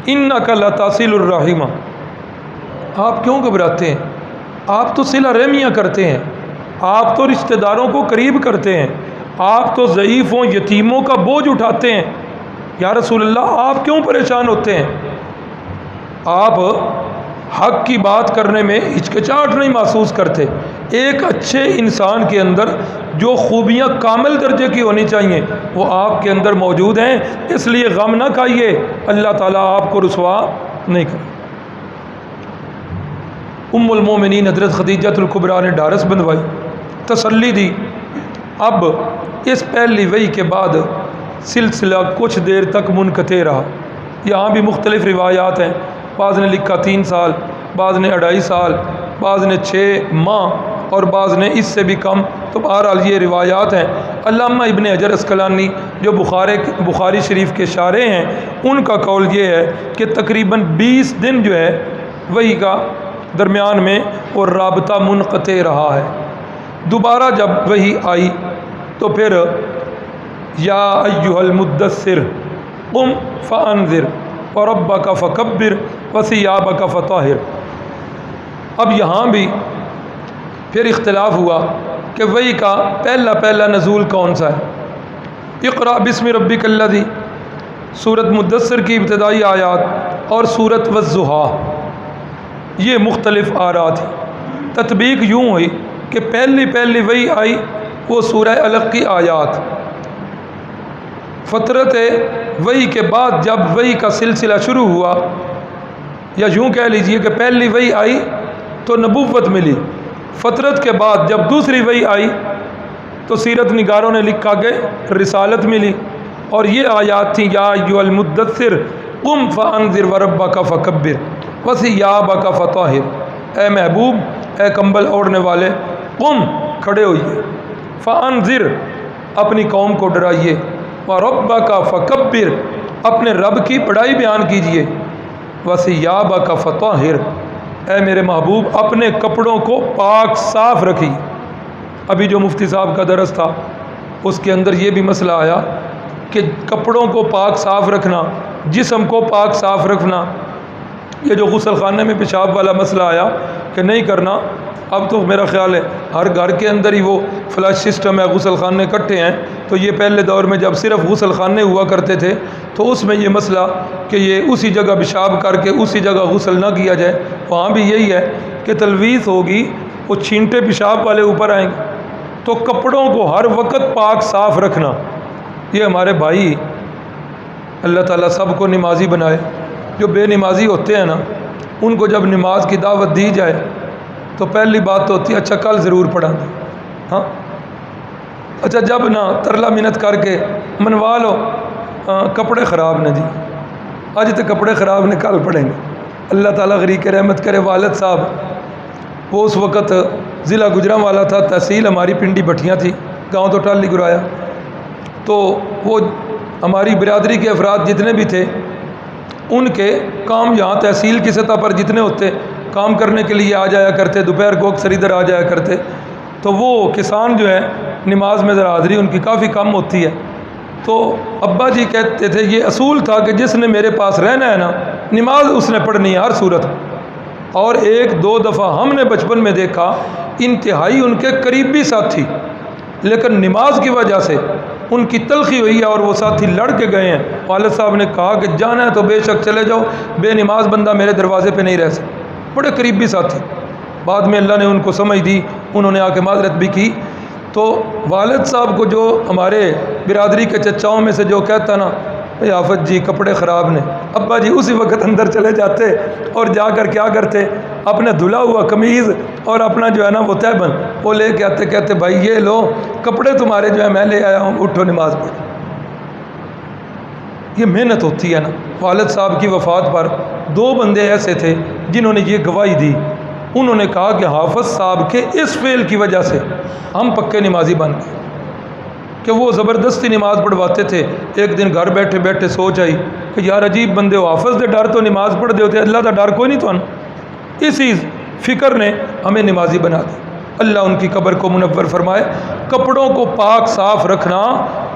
انک لتصل الرحم. آپ کیوں گھبراتے ہیں؟ آپ تو صلہ رحمیاں کرتے ہیں، آپ تو رشتہ داروں کو قریب کرتے ہیں، آپ تو ضعیفوں یتیموں کا بوجھ اٹھاتے ہیں. یا رسول اللہ آپ کیوں پریشان ہوتے ہیں؟ آپ حق کی بات کرنے میں ہچکچاہٹ نہیں محسوس کرتے. ایک اچھے انسان کے اندر جو خوبیاں کامل درجے کی ہونی چاہیے وہ آپ کے اندر موجود ہیں، اس لیے غم نہ کھائیے، اللہ تعالیٰ آپ کو رسوا نہیں کرے. ام المومنین حضرت خدیجۃ الکبریٰ نے ڈھارس بندھوائی، تسلی دی. اب اس پہلی وحی کے بعد سلسلہ کچھ دیر تک منقطع رہا. یہاں بھی مختلف روایات ہیں، بعض نے لکھا 3 سال، بعض نے 2.5 سال، بعض نے 6 ماہ اور بعض نے اس سے بھی کم. تو بہرحال یہ روایات ہیں. علامہ ابن حجر عسقلانی جو بخاری شریف کے شارح ہیں ان کا قول یہ ہے کہ تقریباً 20 دن جو ہے وحی کا درمیان میں وہ رابطہ منقطع رہا ہے. دوبارہ جب وحی آئی تو پھر یا ایھا المدثر قم فانذر وربک فکبر وثیابک فطہر. اب یہاں بھی پھر اختلاف ہوا کہ وحی کا پہلا نزول کون سا ہے. اقرأ بسم ربک الذی، سورۃ مدثر کی ابتدائی آیات، اور سورۃ والضحیٰ، یہ مختلف آراء تھی. تطبیق یوں ہوئی کہ پہلی وحی آئی وہ سورہ علق کی آیات. فترت وحی کے بعد جب وحی کا سلسلہ شروع ہوا، یا یوں کہہ لیجئے کہ پہلی وحی آئی تو نبوت ملی. فترت کے بعد جب دوسری وحی آئی تو سیرت نگاروں نے لکھا کہ رسالت ملی، اور یہ آیات تھیں یا ایھا المدثر قم فانذر وربک فکبر وثیابک فطہر. اے محبوب، اے کمبل اوڑھنے والے، قم کھڑے ہوئیے، فانذر اپنی قوم کو ڈرائیے، وربک فکبر اپنے رب کی بڑائی بیان کیجیے، وثیابک فطہر اے میرے محبوب اپنے کپڑوں کو پاک صاف رکھیے. ابھی جو مفتی صاحب کا درس تھا اس کے اندر یہ بھی مسئلہ آیا کہ کپڑوں کو پاک صاف رکھنا، جسم کو پاک صاف رکھنا، یہ جو غسل خانے میں پیشاب والا مسئلہ آیا کہ نہیں کرنا، اب تو میرا خیال ہے ہر گھر کے اندر ہی وہ فلش سسٹم ہے، غسل خانے اکٹھے ہیں. تو یہ پہلے دور میں جب صرف غسل خانے ہوا کرتے تھے تو اس میں یہ مسئلہ کہ یہ اسی جگہ پیشاب کر کے اسی جگہ غسل نہ کیا جائے، وہاں بھی یہی ہے کہ تلویث ہوگی، وہ چھینٹے پیشاب والے اوپر آئیں گے. تو کپڑوں کو ہر وقت پاک صاف رکھنا. یہ ہمارے بھائی اللہ تعالیٰ سب کو نمازی بنائے. جو بے نمازی ہوتے ہیں نا، ان کو جب نماز کی دعوت دی جائے تو پہلی بات تو ہوتی ہے اچھا کل ضرور پڑھا دیں. ہاں اچھا جب نہ ترلا منت کر کے منوا لو، کپڑے خراب نہ جی، آج تو کپڑے خراب نے کل پڑھیں گے. اللہ تعالیٰ غریق رحمت کرے. والد صاحب وہ اس وقت ضلع گجرانوالا تھا، تحصیل ہماری پنڈی بٹھیاں تھی، گاؤں تو ٹالی گرایا. تو وہ ہماری برادری کے افراد جتنے بھی تھے ان کے کام یہاں تحصیل کی سطح پر جتنے ہوتے کام کرنے کے لیے آ جایا کرتے، دوپہر کو اکثر ادھر آ جایا کرتے. تو وہ کسان جو ہے نماز میں ذرا حاضری ان کی کافی کم ہوتی ہے. تو ابا جی کہتے تھے یہ اصول تھا کہ جس نے میرے پاس رہنا ہے نا، نماز اس نے پڑھنی ہے ہر صورت. اور 1-2 دفعہ ہم نے بچپن میں دیکھا انتہائی ان کے قریبی ساتھی، لیکن نماز کی وجہ سے ان کی تلخی ہوئی ہے اور وہ ساتھی لڑ کے گئے ہیں۔ والد صاحب نے کہا کہ جانا ہے تو بے شک چلے جاؤ، بے نماز بندہ میرے دروازے پہ نہیں رہ سکتا۔ بڑے قریبی ساتھی، بعد میں اللہ نے ان کو سمجھ دی، انہوں نے آ کے معذرت بھی کی۔ تو والد صاحب کو جو ہمارے برادری کے چچاؤں میں سے جو کہتا نا آفت جی کپڑے خراب نے، ابا جی اسی وقت اندر چلے جاتے اور جا کر کیا کرتے، اپنے دھلا ہوا قمیض اور اپنا جو ہے نا وہ تہبند وہ لے کے آتے، کہتے بھائی یہ لو کپڑے تمہارے جو ہے میں لے آیا ہوں، اٹھو نماز پڑھو۔ یہ محنت ہوتی ہے نا۔ والد صاحب کی وفات پر 2 بندے ایسے تھے جنہوں نے یہ گواہی دی، انہوں نے کہا کہ حافظ صاحب کے اس فعل کی وجہ سے ہم پکے نمازی بن گئے، کہ وہ زبردستی نماز پڑھواتے تھے۔ ایک دن گھر بیٹھے بیٹھے سوچ آئی کہ یار عجیب بندے ہو، حافظ دے ڈر تو نماز پڑھ دے ہوتے، اللہ دا ڈر کوئی نہیں تو نا۔ اسی فکر نے ہمیں نمازی بنا دی۔ اللہ ان کی قبر کو منور فرمائے۔ کپڑوں کو پاک صاف رکھنا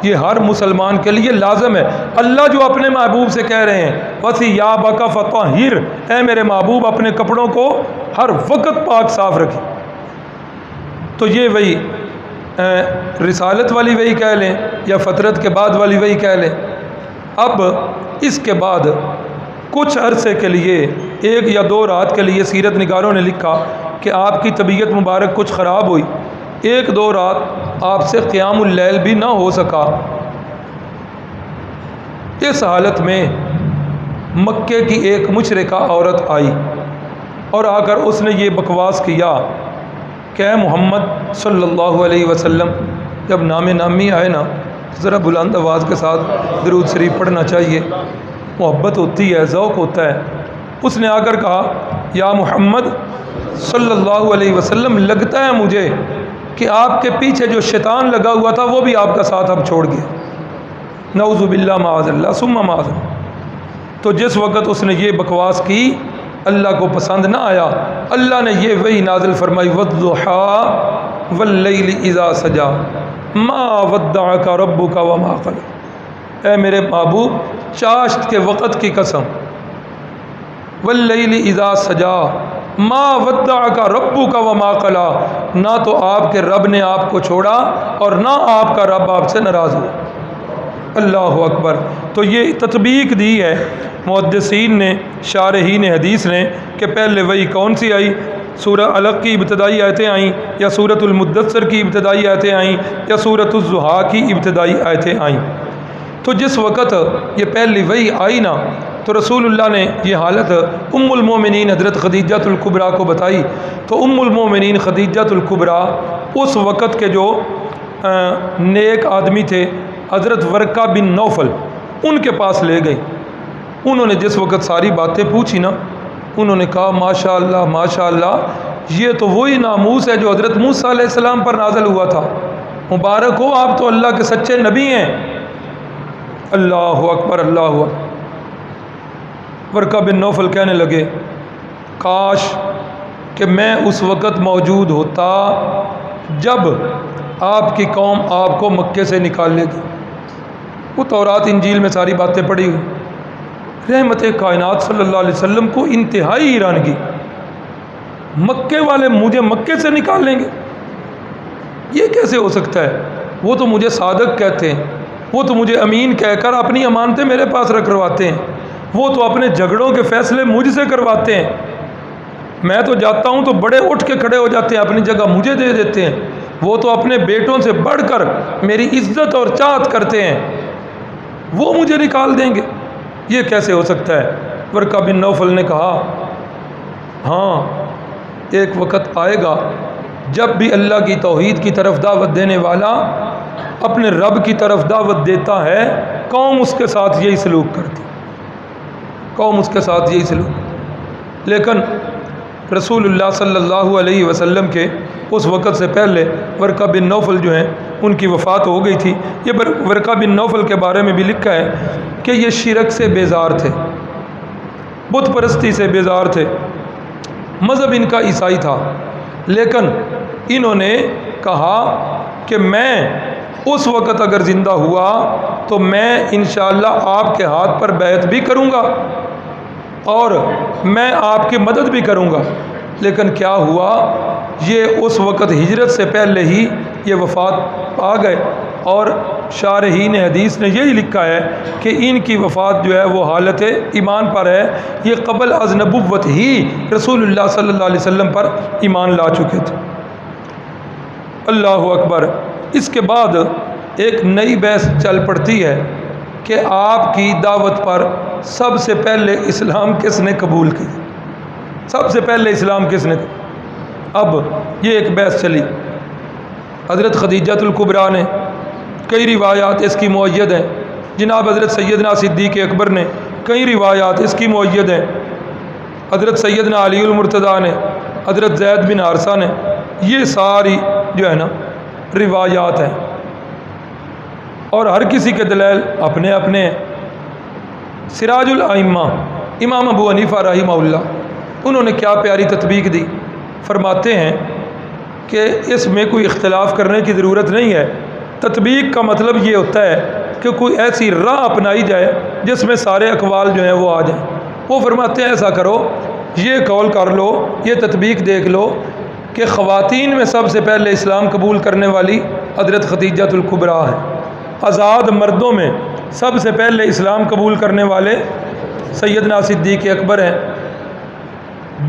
یہ ہر مسلمان کے لیے لازم ہے۔ اللہ جو اپنے محبوب سے کہہ رہے ہیں وَثِيَابَكَ فَطَهِّرْ، اے میرے محبوب اپنے کپڑوں کو ہر وقت پاک صاف رکھیں۔ تو یہ وہی رسالت والی وہی کہہ لیں یا فطرت کے بعد والی وہی کہہ لیں۔ اب اس کے بعد کچھ عرصے کے لیے 1 یا 2 رات کے لیے سیرت نگاروں نے لکھا کہ آپ کی طبیعت مبارک کچھ خراب ہوئی، 1-2 رات آپ سے قیام اللیل بھی نہ ہو سکا۔ اس حالت میں مکے کی ایک مشرکہ عورت آئی اور آ کر اس نے یہ بکواس کیا کہ اے محمد صلی اللہ علیہ وسلم، جب نام نامی آئے نا ذرا بلند آواز کے ساتھ درود شریف پڑھنا چاہیے، محبت ہوتی ہے، ذوق ہوتا ہے۔ اس نے آ کر کہا یا محمد صلی اللہ علیہ وسلم، لگتا ہے مجھے کہ آپ کے پیچھے جو شیطان لگا ہوا تھا وہ بھی آپ کا ساتھ اب چھوڑ گیا، نعوذ باللہ معاذ اللہ ثم معاذ اللہ۔ تو جس وقت اس نے یہ بکواس کی اللہ کو پسند نہ آیا، اللہ نے یہ وحی نازل فرمائی وَالضُّحَىٰ وَاللَّيْلِ إِذَا سَجَىٰ مَا وَدَّعَكَ رَبُّكَ وَمَا قَلَىٰ، اے میرے محبوب چاشت کے وقت کی قسم، وَاللَّيْلِ إِذَا سَجَىٰ مَا وَدَّعَكَ رَبُّكَ وَمَا قَلَىٰ، نہ تو آپ کے رب نے آپ کو چھوڑا اور نہ آپ کا رب آپ سے ناراض ہوا۔ اللہ اکبر۔ تو یہ تطبیق دی ہے محدثین نے، شارحین حدیث نے، کہ پہلے وہی کون سی آئی، سورہ علق کی ابتدائی آیتیں آئیں یا سورۃ المدثر کی ابتدائی آیتیں آئیں یا سورۃ الضحیٰ کی ابتدائی آیتیں آئیں۔ تو جس وقت یہ پہلی وحی آئی نا تو رسول اللہ نے یہ حالت ام المومنین حضرت خدیجۃ الکبریٰ کو بتائی۔ تو ام المومنین خدیجۃ الکبریٰ اس وقت کے جو نیک آدمی تھے حضرت ورقہ بن نوفل، ان کے پاس لے گئی۔ انہوں نے جس وقت ساری باتیں پوچھی نا، انہوں نے کہا ماشاءاللہ ماشاءاللہ، یہ تو وہی ناموس ہے جو حضرت موسیٰ علیہ السلام پر نازل ہوا تھا، مبارک ہو آپ تو اللہ کے سچے نبی ہیں۔ اللہ اکبر اللہ اکبر۔ ورقہ بن نوفل کہنے لگے کاش کہ میں اس وقت موجود ہوتا جب آپ کی قوم آپ کو مکے سے نکالنے گی۔ وہ تورات انجیل میں ساری باتیں پڑھی ہوئی۔ رحمت کائنات صلی اللہ علیہ وسلم کو انتہائی حیرانگی، مکے والے مجھے مکے سے نکال لیں گے، یہ کیسے ہو سکتا ہے؟ وہ تو مجھے صادق کہتے ہیں، وہ تو مجھے امین کہہ کر اپنی امانتیں میرے پاس رکھ کرواتے ہیں، وہ تو اپنے جھگڑوں کے فیصلے مجھ سے کرواتے ہیں، میں تو جاتا ہوں تو بڑے اٹھ کے کھڑے ہو جاتے ہیں، اپنی جگہ مجھے دے دیتے ہیں، وہ تو اپنے بیٹوں سے بڑھ کر میری عزت اور چاہت کرتے ہیں، وہ مجھے نکال دیں گے، یہ کیسے ہو سکتا ہے؟ ورقہ بن نوفل نے کہا ہاں ایک وقت آئے گا جب بھی اللہ کی توحید کی طرف دعوت دینے والا اپنے رب کی طرف دعوت دیتا ہے، قوم اس کے ساتھ یہی سلوک کرتی، قوم اس کے ساتھ یہی سلوک۔ لیکن رسول اللہ صلی اللہ علیہ وسلم کے اس وقت سے پہلے ورقہ بن نوفل جو ہیں ان کی وفات ہو گئی تھی۔ یہ ورقہ بن نوفل کے بارے میں بھی لکھا ہے کہ یہ شرک سے بیزار تھے، بت پرستی سے بیزار تھے، مذہب ان کا عیسائی تھا، لیکن انہوں نے کہا کہ میں اس وقت اگر زندہ ہوا تو میں انشاءاللہ آپ کے ہاتھ پر بیعت بھی کروں گا اور میں آپ کی مدد بھی کروں گا۔ لیکن کیا ہوا، یہ اس وقت ہجرت سے پہلے ہی یہ وفات پا گئے اور شارحین حدیث نے یہی لکھا ہے کہ ان کی وفات جو ہے وہ حالت ایمان پر ہے، یہ قبل از نبوت ہی رسول اللہ صلی اللہ علیہ وسلم پر ایمان لا چکے تھے۔ اللہ اکبر۔ اس کے بعد ایک نئی بحث چل پڑتی ہے کہ آپ کی دعوت پر سب سے پہلے اسلام کس نے قبول کی، سب سے پہلے اسلام کس نے۔ اب یہ ایک بحث چلی، حضرت خدیجۃ الکبریٰ نے، کئی روایات اس کی مؤید ہیں، جناب حضرت سیدنا صدیق اکبر نے، کئی روایات اس کی مؤید ہیں، حضرت سیدنا علی المرتضیٰ نے، حضرت زید بن حارثہ نے، یہ ساری جو ہے نا روایات ہیں، اور ہر کسی کے دلائل اپنے اپنے ہیں۔ سراج الائمہ امام ابو حنیفہ رحمہ اللہ، انہوں نے کیا پیاری تطبیق دی، فرماتے ہیں کہ اس میں کوئی اختلاف کرنے کی ضرورت نہیں ہے، تطبیق کا مطلب یہ ہوتا ہے کہ کوئی ایسی راہ اپنائی جائے جس میں سارے اقوال جو ہیں وہ آ جائیں۔ وہ فرماتے ہیں ایسا کرو، یہ قول کر لو، یہ تطبیق دیکھ لو کہ خواتین میں سب سے پہلے اسلام قبول کرنے والی حضرت خدیجۃ الکبریٰ ہے، آزاد مردوں میں سب سے پہلے اسلام قبول کرنے والے سیدنا صدیق اکبر ہیں،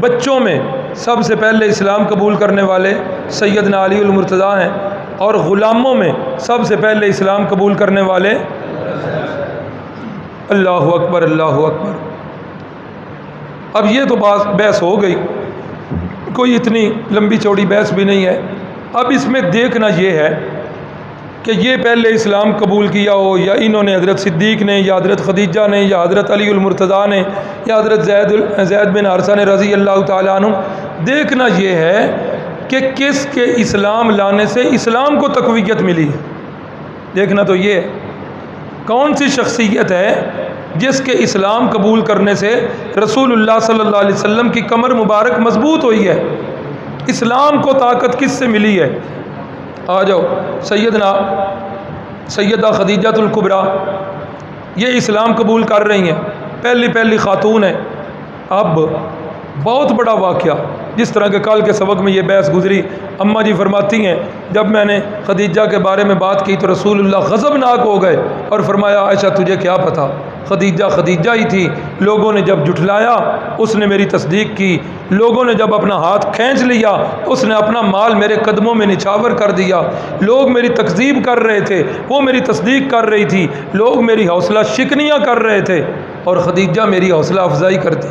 بچوں میں سب سے پہلے اسلام قبول کرنے والے سیدنا علی المرتضیٰ ہیں، اور غلاموں میں سب سے پہلے اسلام قبول کرنے والے، اللہ اکبر اللہ اکبر۔ اب یہ تو بحث ہو گئی، کوئی اتنی لمبی چوڑی بحث بھی نہیں ہے۔ اب اس میں دیکھنا یہ ہے کہ یہ پہلے اسلام قبول کیا ہو، یا انہوں نے حضرت صدیق نے، یا حضرت خدیجہ نے، یا حضرت علی المرتضیٰ نے، یا حضرت زید بن حارثہ نے رضی اللہ تعالیٰ عنہ، دیکھنا یہ ہے کہ کس کے اسلام لانے سے اسلام کو تقویت ملی ہے۔ دیکھنا تو یہ ہے کون سی شخصیت ہے جس کے اسلام قبول کرنے سے رسول اللہ صلی اللہ علیہ وسلم کی کمر مبارک مضبوط ہوئی ہے، اسلام کو طاقت کس سے ملی ہے۔ آ جاؤ، سیدہ خدیجۃ الکبریٰ یہ اسلام قبول کر رہی ہیں، پہلی خاتون ہیں۔ اب بہت بڑا واقعہ، جس طرح کہ کل کے سبق میں یہ بحث گزری، اماں جی فرماتی ہیں جب میں نے خدیجہ کے بارے میں بات کی تو رسول اللہ غضبناک ہو گئے اور فرمایا عائشہ تجھے کیا پتہ، خدیجہ ہی تھی، لوگوں نے جب جھٹلایا اس نے میری تصدیق کی، لوگوں نے جب اپنا ہاتھ کھینچ لیا اس نے اپنا مال میرے قدموں میں نچھاور کر دیا، لوگ میری تکذیب کر رہے تھے وہ میری تصدیق کر رہی تھی، لوگ میری حوصلہ شکنیاں کر رہے تھے اور خدیجہ میری حوصلہ افزائی کرتی۔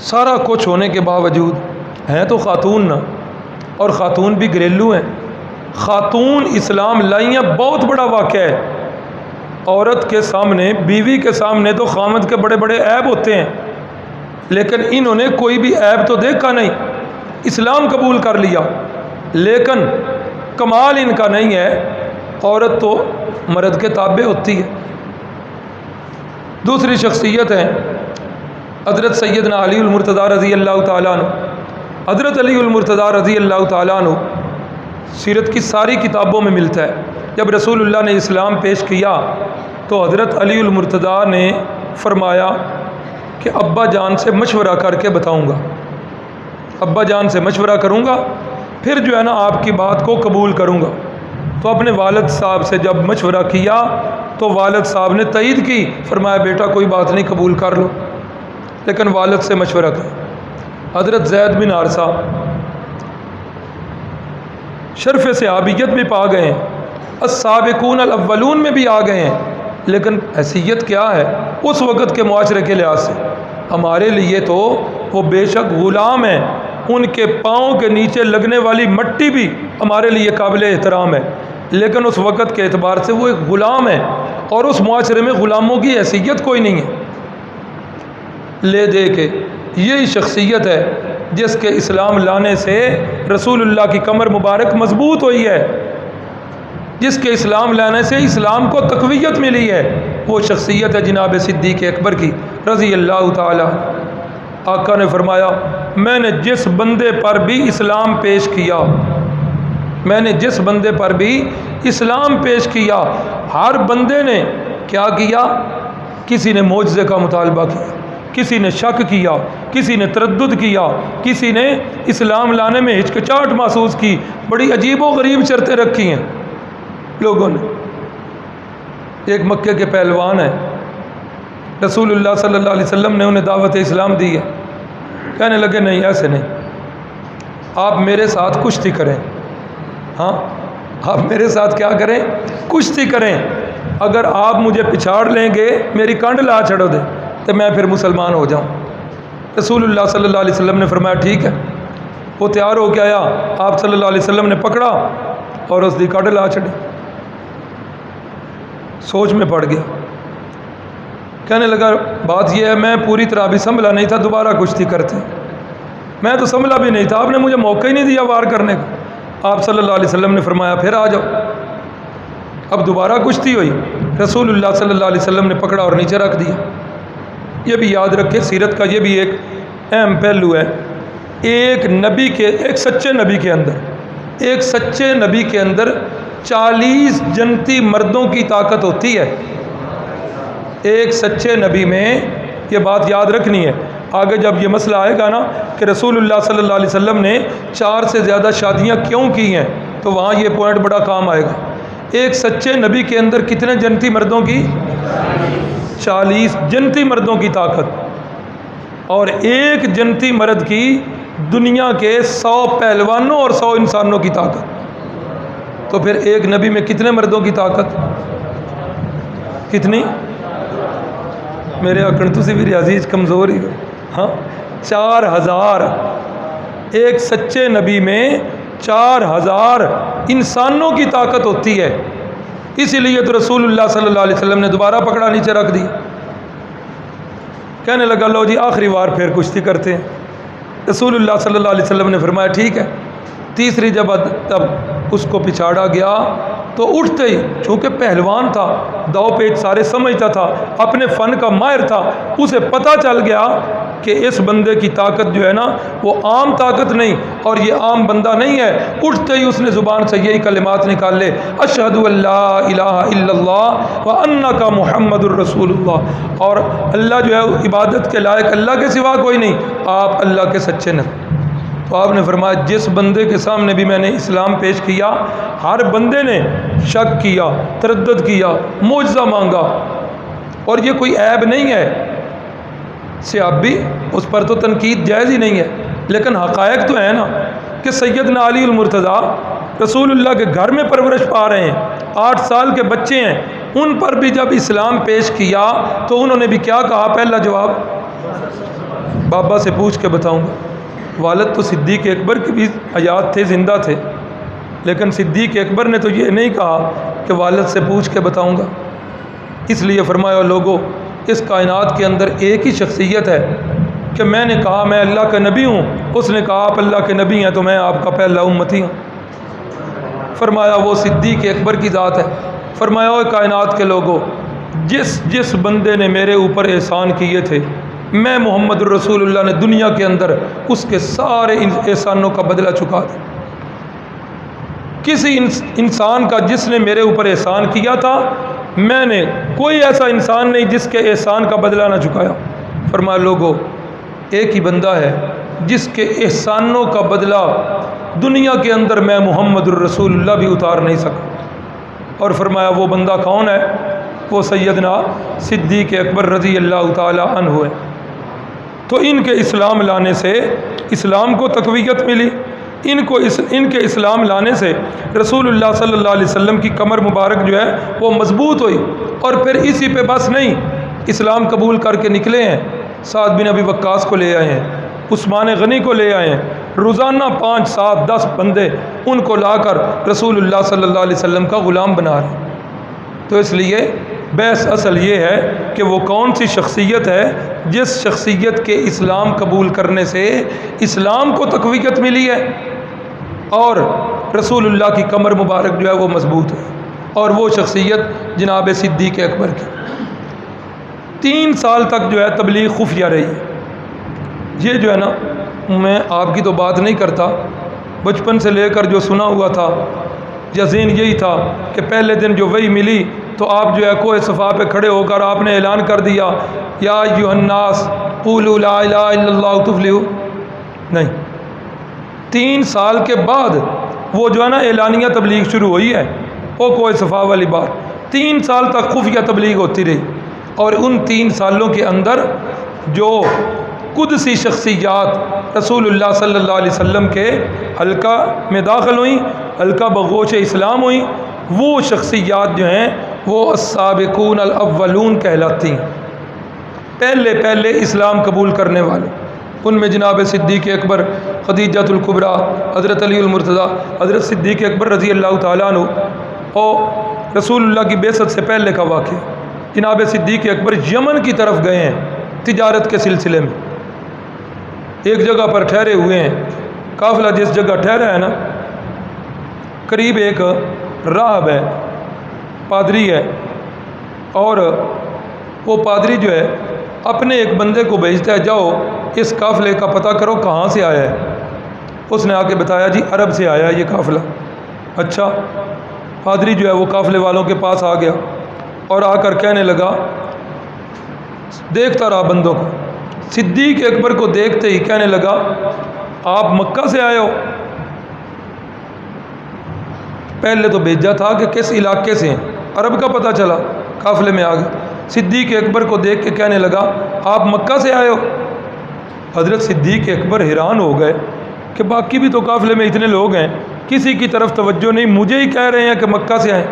سارا کچھ ہونے کے باوجود ہیں تو خاتون نا، اور خاتون بھی گھریلو ہیں، خاتون اسلام لائیں، بہت بڑا واقعہ ہے۔ عورت کے سامنے، بیوی کے سامنے تو خامد کے بڑے بڑے عیب ہوتے ہیں، لیکن انہوں نے کوئی بھی عیب تو دیکھا نہیں، اسلام قبول کر لیا، لیکن کمال ان کا نہیں ہے، عورت تو مرد کے تابع ہوتی ہے۔ دوسری شخصیت ہے حضرت سیدنا علی المرتضیٰ رضی اللہ تعالیٰ عنہ۔ حضرت علی المرتضیٰ رضی اللہ تعالیٰ عنہ سیرت کی ساری کتابوں میں ملتا ہے۔ جب رسول اللہ نے اسلام پیش کیا تو حضرت علی المرتضیٰ نے فرمایا کہ ابا جان سے مشورہ کر کے بتاؤں گا، ابا جان سے مشورہ کروں گا، پھر جو ہے نا آپ کی بات کو قبول کروں گا۔ تو اپنے والد صاحب سے جب مشورہ کیا تو والد صاحب نے تائید کی، فرمایا بیٹا کوئی بات نہیں قبول کر لو، لیکن والد سے مشورہ کیا۔ حضرت زید بن حارثہ شرف صحابیت بھی پا گئے ہیں، السابقون الاولون میں بھی آ گئے ہیں، لیکن حیثیت کیا ہے اس وقت کے معاشرے کے لحاظ سے؟ ہمارے لیے تو وہ بے شک غلام ہیں، ان کے پاؤں کے نیچے لگنے والی مٹی بھی ہمارے لیے قابل احترام ہے، لیکن اس وقت کے اعتبار سے وہ ایک غلام ہے، اور اس معاشرے میں غلاموں کی حیثیت کوئی نہیں ہے۔ لے دے کے یہی شخصیت ہے جس کے اسلام لانے سے رسول اللہ کی کمر مبارک مضبوط ہوئی ہے، جس کے اسلام لانے سے اسلام کو تقویت ملی ہے، وہ شخصیت ہے جناب صدیق اکبر کی رضی اللہ تعالی۔ آقا نے فرمایا میں نے جس بندے پر بھی اسلام پیش کیا، میں نے جس بندے پر بھی اسلام پیش کیا، ہر بندے نے کیا کیا؟ کسی نے معجزے کا مطالبہ کیا، کسی نے شک کیا، کسی نے تردد کیا، کسی نے اسلام لانے میں ہچکچاہٹ محسوس کی، بڑی عجیب و غریب شرطیں رکھی ہیں، لوگوں نے. ایک مکے کے پہلوان ہیں، رسول اللہ صلی اللہ علیہ وسلم نے انہیں دعوت اسلام دی ہے. کہنے لگے نہیں ایسے نہیں، آپ میرے ساتھ کشتی کریں. ہاں آپ میرے ساتھ کیا کریں؟ کشتی کریں. اگر آپ مجھے پچھاڑ لیں گے، میری کانڈ لا چھڑو دے تو میں پھر مسلمان ہو جاؤں. رسول اللہ صلی اللہ علیہ وسلم نے فرمایا ٹھیک ہے. وہ تیار ہو کے آیا، آپ صلی اللہ علیہ وسلم نے پکڑا اور اس دی کانڈ لا چھڑی. سوچ میں پڑ گیا، کہنے لگا بات یہ ہے میں پوری طرح بھی سنبھلا نہیں تھا، دوبارہ کشتی کرتے. میں تو سنبھلا بھی نہیں تھا، آپ نے مجھے موقع ہی نہیں دیا وار کرنے کا. آپ صلی اللہ علیہ وسلم نے فرمایا پھر آ جاؤ. اب دوبارہ کشتی ہوئی، رسول اللہ صلی اللہ علیہ وسلم نے پکڑا اور نیچے رکھ دیا. یہ بھی یاد رکھے، سیرت کا یہ بھی ایک اہم پہلو ہے. ایک سچے نبی کے اندر 40 جنتی مردوں کی طاقت ہوتی ہے. ایک سچے نبی میں یہ بات یاد رکھنی ہے. آگے جب یہ مسئلہ آئے گا نا کہ رسول اللہ صلی اللہ علیہ وسلم نے 4 سے زیادہ شادیاں کیوں کی ہیں، تو وہاں یہ پوائنٹ بڑا کام آئے گا. ایک سچے نبی کے اندر کتنے جنتی مردوں کی؟ 40 جنتی مردوں کی طاقت. اور ایک جنتی مرد کی دنیا کے 100 پہلوانوں اور 100 انسانوں کی طاقت. تو پھر ایک نبی میں کتنے مردوں کی طاقت؟ کتنی؟ میرے اکڑ تسی بھی ریاضی کمزور ہی ہو. ہاں 4000. ایک سچے نبی میں 4000 انسانوں کی طاقت ہوتی ہے. اسی لیے تو رسول اللہ صلی اللہ علیہ وسلم نے دوبارہ پکڑا نیچے رکھ دی. کہنے لگا لو جی آخری بار پھر کشتی کرتے ہیں. رسول اللہ صلی اللہ علیہ وسلم نے فرمایا ٹھیک ہے. تیسری جب اس کو پچھاڑا گیا تو اٹھتے ہی، چونکہ پہلوان تھا، داؤ پیچ سارے سمجھتا تھا، اپنے فن کا ماہر تھا، اسے پتہ چل گیا کہ اس بندے کی طاقت جو ہے نا وہ عام طاقت نہیں اور یہ عام بندہ نہیں ہے. اٹھتے ہی اس نے زبان سے یہی کلمات نکال لے، اشہد ان لا الہ الا اللہ وانک محمد الرسول اللہ. اور اللہ جو ہے عبادت کے لائق اللہ کے سوا کوئی نہیں، آپ اللہ کے سچے نبی. تو آپ نے فرمایا جس بندے کے سامنے بھی میں نے اسلام پیش کیا، ہر بندے نے شک کیا، تردد کیا، معجزہ مانگا. اور یہ کوئی عیب نہیں ہے صحابی، اس پر تو تنقید جائز ہی نہیں ہے، لیکن حقائق تو ہے نا کہ سیدنا علی المرتضیٰ رسول اللہ کے گھر میں پرورش پا رہے ہیں، 8 سال کے بچے ہیں. ان پر بھی جب اسلام پیش کیا تو انہوں نے بھی کیا کہا؟ پہلا جواب بابا سے پوچھ کے بتاؤں گا. والد تو صدیق اکبر کی بھی حیات تھے، زندہ تھے، لیکن صدیق اکبر نے تو یہ نہیں کہا کہ والد سے پوچھ کے بتاؤں گا. اس لیے فرمایا لوگوں، اس کائنات کے اندر ایک ہی شخصیت ہے کہ میں نے کہا میں اللہ کا نبی ہوں، اس نے کہا آپ اللہ کے نبی ہیں تو میں آپ کا پہلا امتی ہوں. فرمایا وہ صدیق اکبر کی ذات ہے. فرمایا وہ کائنات کے لوگوں، جس بندے نے میرے اوپر احسان کیے تھے، میں محمد الرسول اللہ نے دنیا کے اندر اس کے سارے احسانوں کا بدلہ چکا دیا. کسی انسان کا جس نے میرے اوپر احسان کیا تھا، میں نے کوئی ایسا انسان نہیں جس کے احسان کا بدلہ نہ چکایا. فرمایا لوگوں، ایک ہی بندہ ہے جس کے احسانوں کا بدلہ دنیا کے اندر میں محمد الرسول اللہ بھی اتار نہیں سکا. اور فرمایا وہ بندہ کون ہے؟ وہ سیدنا صدیق اکبر رضی اللہ تعالی عنہ ہے. تو ان کے اسلام لانے سے اسلام کو تقویت ملی. ان کے اسلام لانے سے رسول اللہ صلی اللہ علیہ وسلم کی کمر مبارک جو ہے وہ مضبوط ہوئی. اور پھر اسی پہ بس نہیں، اسلام قبول کر کے نکلے ہیں. سعد بن ابی وقاص کو لے آئے ہیں، عثمان غنی کو لے آئے ہیں. روزانہ 5 7 10 بندے ان کو لا کر رسول اللہ صلی اللہ علیہ وسلم کا غلام بنا رہے ہیں. تو اس لیے بحث اصل یہ ہے کہ وہ کون سی شخصیت ہے جس شخصیت کے اسلام قبول کرنے سے اسلام کو تقویت ملی ہے اور رسول اللہ کی کمر مبارک جو ہے وہ مضبوط ہے. اور وہ شخصیت جناب صدیق اکبر کی 3 سال تک جو ہے تبلیغ خفیہ رہی. یہ جو ہے نا، میں آپ کی تو بات نہیں کرتا، بچپن سے لے کر جو سنا ہوا تھا یقین یہی تھا کہ پہلے دن جو وحی ملی تو آپ جو ہے کوہ صفا پہ کھڑے ہو کر آپ نے اعلان کر دیا یا ایھا الناس قولوا لا الہ الا اللہ تفلحوا. نہیں، 3 سال کے بعد وہ جو ہے نا اعلانیہ تبلیغ شروع ہوئی ہے وہ کوئی صفا والی بات 3 سال تک خفیہ تبلیغ ہوتی رہی، اور ان 3 سالوں کے اندر جو قدسی شخصیات رسول اللہ صلی اللہ علیہ وسلم کے حلقہ میں داخل ہوئیں، حلقہ بغوش اسلام ہوئیں، وہ شخصیات جو ہیں وہ السابقون الاولون کہلاتی ہیں، پہلے اسلام قبول کرنے والے۔ ان میں جناب صدیق اکبر، خدیجۃ الکبریٰ، حضرت علی المرتضیٰ، حضرت صدیق اکبر رضی اللہ تعالیٰ عنہ، اور رسول اللہ کی بعثت سے پہلے کا واقعہ، جناب صدیق اکبر یمن کی طرف گئے ہیں تجارت کے سلسلے میں، ایک جگہ پر ٹھہرے ہوئے ہیں، قافلہ جس جگہ ٹھہرا ہے نا، قریب ایک راہب ہے، پادری ہے، اور وہ پادری جو ہے اپنے ایک بندے کو بھیجتا ہے، جاؤ اس قافلے کا پتہ کرو کہاں سے آیا ہے۔ اس نے آ کے بتایا جی عرب سے آیا ہے یہ قافلہ۔ اچھا، پادری جو ہے وہ قافلے والوں کے پاس آ گیا اور آ کر کہنے لگا، دیکھتا رہا بندوں کو، صدیق اکبر کو دیکھتے ہی کہنے لگا، آپ مکہ سے آئے ہو؟ پہلے تو بھیجا تھا کہ کس علاقے سے ہیں، عرب کا پتہ چلا، قافلے میں آ گئے۔ صدیق اکبر کو دیکھ کے کہنے لگا، آپ مکہ سے آئے ہو؟ حضرت صدیق اکبر حیران ہو گئے کہ باقی بھی تو قافلے میں اتنے لوگ ہیں، کسی کی طرف توجہ نہیں، مجھے ہی کہہ رہے ہیں کہ مکہ سے آئے۔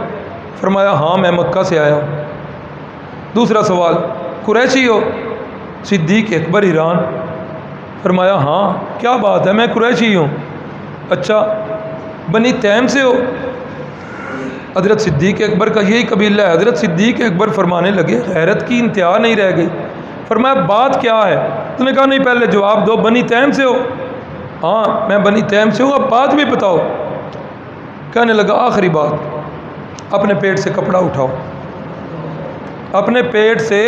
فرمایا ہاں میں مکہ سے آیا ہوں۔ دوسرا سوال، قریشی ہو؟ صدیق اکبر حیران، فرمایا ہاں کیا بات ہے، میں قریشی ہوں۔ اچھا، بنی تیم سے ہو؟ حضرت صدیق اکبر کا یہی قبیلہ ہے۔ حضرت صدیق اکبر فرمانے لگے، غیرت کی انتہا نہیں رہ گئی۔ فرمایا بات کیا ہے؟ اس نے کہا نہیں پہلے جواب دو، بنی تیم سے ہو؟ ہاں میں بنی تیم سے ہوں، اب بات بھی بتاؤ۔ کہنے لگا آخری بات، اپنے پیٹ سے کپڑا اٹھاؤ، اپنے پیٹ سے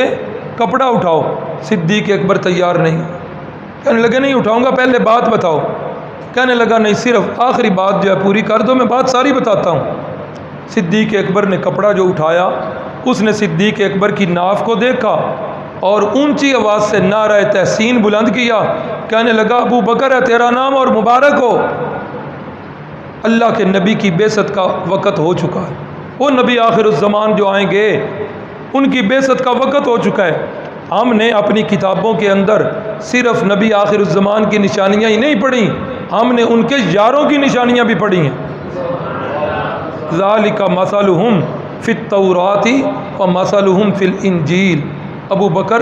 کپڑا اٹھاؤ۔ صدیق اکبر تیار نہیں، کہنے لگے نہیں اٹھاؤں گا، پہلے بات بتاؤ۔ کہنے لگا نہیں، صرف آخری بات جو ہے پوری کر دو، میں بات ساری بتاتا ہوں۔ صدیق اکبر نے کپڑا جو اٹھایا، اس نے صدیق اکبر کی ناف کو دیکھا اور اونچی آواز سے نعرہ تحسین بلند کیا، کہنے لگا ابو بکر ہے تیرا نام اور مبارک ہو، اللہ کے نبی کی بعثت کا وقت ہو چکا ہے، وہ نبی آخر الزمان جو آئیں گے ان کی بعثت کا وقت ہو چکا ہے۔ ہم نے اپنی کتابوں کے اندر صرف نبی آخر الزمان کی نشانیاں ہی نہیں پڑھی، ہم نے ان کے یاروں کی نشانیاں بھی پڑھی ہیں۔ ذالک مثلہم فی التوراۃ ومثلہم فی الانجیل۔ ابو بکر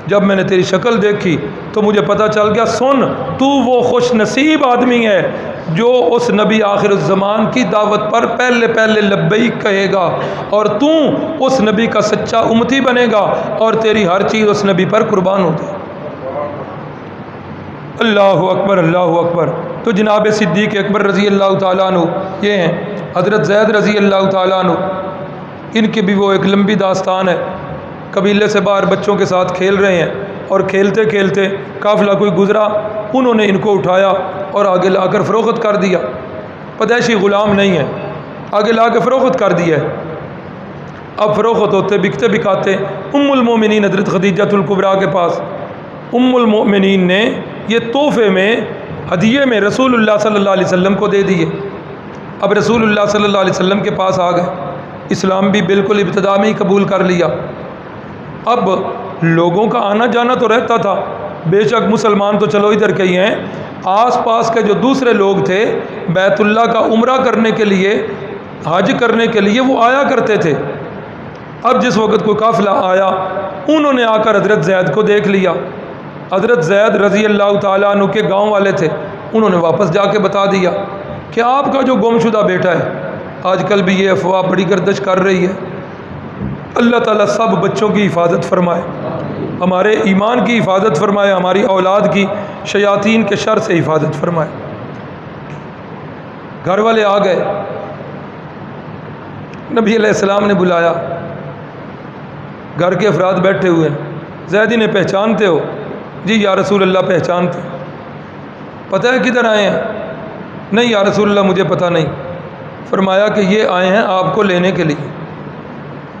جب میں نے تیری شکل دیکھی تو مجھے پتہ چل گیا، سن تو وہ خوش نصیب آدمی ہے جو اس نبی آخر الزمان کی دعوت پر پہلے لبیک کہے گا، اور تو اس نبی کا سچا امتی بنے گا اور تیری ہر چیز اس نبی پر قربان ہو جائے۔ اللہ اکبر، اللہ اکبر۔ تو جناب صدیق اکبر رضی اللہ تعالیٰ عنہ یہ ہیں، حضرت زید رضی اللہ تعالیٰ عنہ، ان کی بھی وہ ایک لمبی داستان ہے۔ قبیلے سے باہر بچوں کے ساتھ کھیل رہے ہیں اور کھیلتے کھیلتے قافلہ کوئی گزرا، انہوں نے ان کو اٹھایا اور آگے لا کر فروخت کر دیا۔ پدیشی غلام نہیں ہے، آگے لا کے فروخت کر دیا ہے۔ اب فروخت ہوتے بکتے بکاتے ام المومنین حضرت خدیجۃ الکبریٰ کے پاس، ام المومنین نے یہ تحفے میں ہدیے میں رسول اللہ صلی اللہ علیہ وسلم کو دے دیے۔ اب رسول اللہ صلی اللہ علیہ وسلم کے پاس آ گئے، اسلام بھی بالکل ابتدا میں ہی قبول کر لیا۔ اب لوگوں کا آنا جانا تو رہتا تھا، بے شک مسلمان تو چلو ادھر کے ہی ہیں، آس پاس کے جو دوسرے لوگ تھے بیت اللہ کا عمرہ کرنے کے لیے، حج کرنے کے لیے وہ آیا کرتے تھے۔ اب جس وقت کوئی قافلہ آیا، انہوں نے آ کر حضرت زید کو دیکھ لیا۔ حضرت زید رضی اللہ تعالیٰ عنہ کے گاؤں والے تھے، انہوں نے واپس جا کے بتا دیا کہ آپ کا جو گم شدہ بیٹا ہے، آج کل بھی یہ افواہ بڑی گردش کر رہی ہے۔ اللہ تعالیٰ سب بچوں کی حفاظت فرمائے، ہمارے ایمان کی حفاظت فرمائے، ہماری اولاد کی شیاطین کے شر سے حفاظت فرمائے۔ گھر والے آ گئے، نبی علیہ السلام نے بلایا، گھر کے افراد بیٹھے ہوئے ہیں۔ زید انہیں پہچانتے ہو؟ جی یا رسول اللہ پہچانتے۔ پتہ ہے کدھر آئے ہیں؟ نہیں یا رسول اللہ مجھے پتہ نہیں۔ فرمایا کہ یہ آئے ہیں آپ کو لینے کے لیے،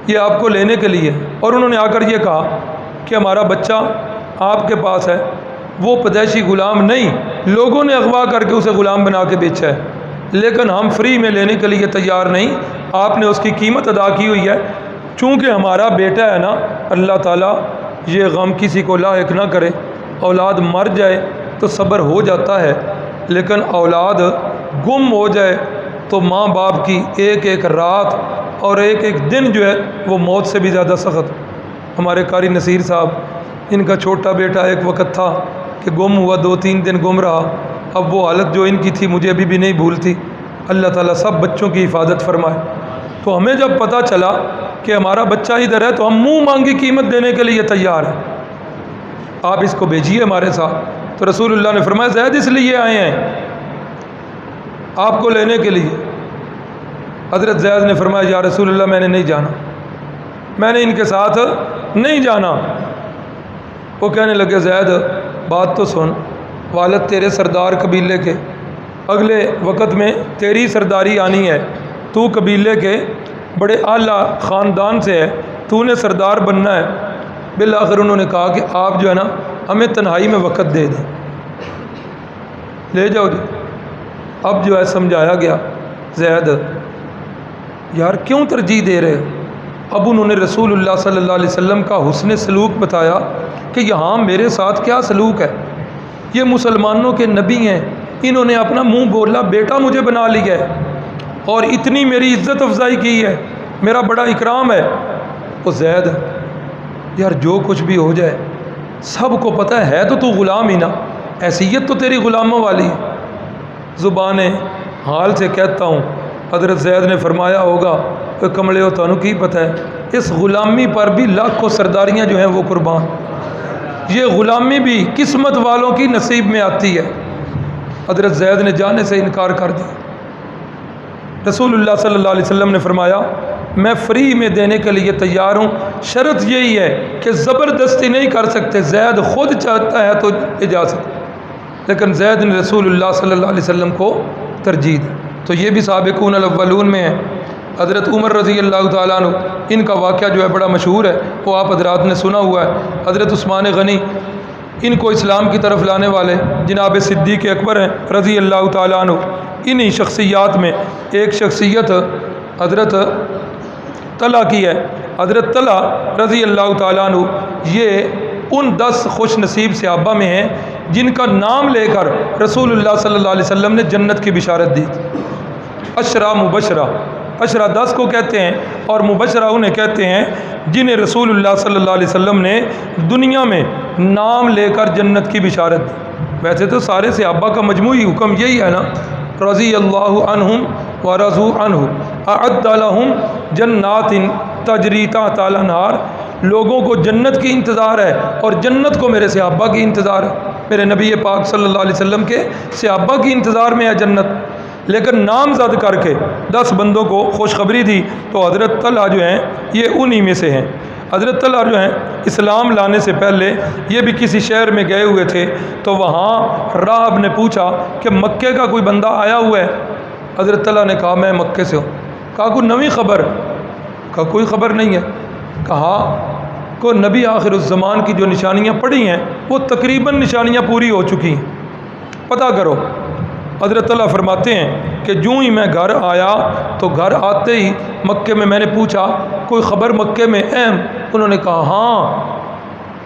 یہ آپ کو لینے کے لیے، اور انہوں نے آ کر یہ کہا کہ ہمارا بچہ آپ کے پاس ہے، وہ پدیشی غلام نہیں، لوگوں نے اغوا کر کے اسے غلام بنا کے بیچا ہے، لیکن ہم فری میں لینے کے لیے تیار نہیں، آپ نے اس کی قیمت ادا کی ہوئی ہے۔ چونکہ ہمارا بیٹا ہے نا، اللہ تعالیٰ یہ غم کسی کو لاحق نہ کرے، اولاد مر جائے تو صبر ہو جاتا ہے، لیکن اولاد گم ہو جائے تو ماں باپ کی ایک ایک رات اور ایک ایک دن جو ہے وہ موت سے بھی زیادہ سخت۔ ہمارے قاری نصیر صاحب، ان کا چھوٹا بیٹا ایک وقت تھا کہ گم ہوا، 2-3 دن گم رہا۔ اب وہ حالت جو ان کی تھی مجھے ابھی بھی نہیں بھولتی۔ اللہ تعالیٰ سب بچوں کی حفاظت فرمائے۔ تو ہمیں جب پتہ چلا کہ ہمارا بچہ ادھر ہے تو ہم منہ مانگی قیمت دینے کے لیے تیار ہیں، آپ اس کو بھیجیے ہمارے ساتھ۔ تو رسول اللہ نے فرمایا زید اس لیے آئے ہیں آپ کو لینے کے لیے۔ حضرت زید نے فرمایا یا رسول اللہ میں نے نہیں جانا، میں نے ان کے ساتھ نہیں جانا۔ وہ کہنے لگے زید بات تو سن، والد تیرے سردار قبیلے کے، اگلے وقت میں تیری سرداری آنی ہے، تو قبیلے کے بڑے اعلیٰ خاندان سے ہے، تو نے سردار بننا ہے۔ بالآخر انہوں نے کہا کہ آپ جو ہے نا ہمیں تنہائی میں وقت دے دیں، لے جاؤ جی۔ اب جو ہے سمجھایا گیا زید یار کیوں ترجیح دے رہے؟ اب انہوں نے رسول اللہ صلی اللہ علیہ وسلم کا حسن سلوک بتایا کہ یہاں میرے ساتھ کیا سلوک ہے، یہ مسلمانوں کے نبی ہیں، انہوں نے اپنا منہ بولا بیٹا مجھے بنا لیا ہے اور اتنی میری عزت افزائی کی ہے، میرا بڑا اکرام ہے۔ وہ زید یار جو کچھ بھی ہو جائے سب کو پتہ ہے تو غلام ہی نا، حیثیت تو تیری غلاموں والی ہے۔ زبان حال سے کہتا ہوں، حضرت زید نے فرمایا ہوگا کہ کملے ہو تانوں کی پتہ ہے اس غلامی پر بھی لاکھوں سرداریاں جو ہیں وہ قربان، یہ غلامی بھی قسمت والوں کی نصیب میں آتی ہے۔ حضرت زید نے جانے سے انکار کر دیا۔ رسول اللہ صلی اللہ علیہ وسلم نے فرمایا میں فری میں دینے کے لیے تیار ہوں، شرط یہی ہے کہ زبردستی نہیں کر سکتے، زید خود چاہتا ہے تو جا سکتے، لیکن زید نے رسول اللہ صلی اللہ علیہ وسلم کو ترجیح دی۔ تو یہ بھی سابقون الاولون میں ہے۔ حضرت عمر رضی اللہ تعالیٰ عنہ، ان کا واقعہ جو ہے بڑا مشہور ہے، وہ آپ حضرات نے سنا ہوا ہے۔ حضرت عثمان غنی ان کو اسلام کی طرف لانے والے جناب صدیق اکبر ہیں رضی اللہ تعالیٰ عنہ۔ انہی شخصیات میں ایک شخصیت حضرت طلحہ کی ہے۔ حضرت طلحہ رضی اللہ تعالیٰ عنہ یہ ان 10 خوش نصیب صحابہ میں ہیں جن کا نام لے کر رسول اللہ صلی اللہ علیہ وسلم نے جنت کی بشارت دی۔ عشرہ مبشرہ، عشرہ 10 کو کہتے ہیں اور مبشرہ انہیں کہتے ہیں جنہیں رسول اللہ صلی اللہ علیہ وسلم نے دنیا میں نام لے کر جنت کی بشارت دی۔ ویسے تو سارے صحابہ کا مجموعی حکم یہی ہے نا، رضی اللہ عنہم ورضوا عنہ اعد لہم جنات تجری تحت الانہار، لوگوں کو جنت کی انتظار ہے اور جنت کو میرے صحابہ کی انتظار ہے، میرے نبی پاک صلی اللہ علیہ وسلم کے صحابہ کی انتظار میں ہے جنت۔ لیکن نامزد کر کے 10 بندوں کو خوشخبری دی تو حضرت طلحہ جو ہیں یہ انہی میں سے ہیں۔ حضرت طلحہ جو ہیں اسلام لانے سے پہلے یہ بھی کسی شہر میں گئے ہوئے تھے، تو وہاں راہب نے پوچھا کہ مکے کا کوئی بندہ آیا ہوا ہے؟ حضرت طلحہ نے کہا میں مکے سے ہوں۔ کہا کوئی نئی خبر؟ کہا کوئی خبر نہیں ہے۔ کہا کو نبی آخر الزمان کی جو نشانیاں پڑھی ہیں وہ تقریباً نشانیاں پوری ہو چکی ہیں، پتہ کرو۔ حضرت طلحہ فرماتے ہیں کہ جوں ہی میں گھر آیا تو گھر آتے ہی مکے میں میں نے پوچھا کوئی خبر مکے میں اہم؟ انہوں نے کہا ہاں،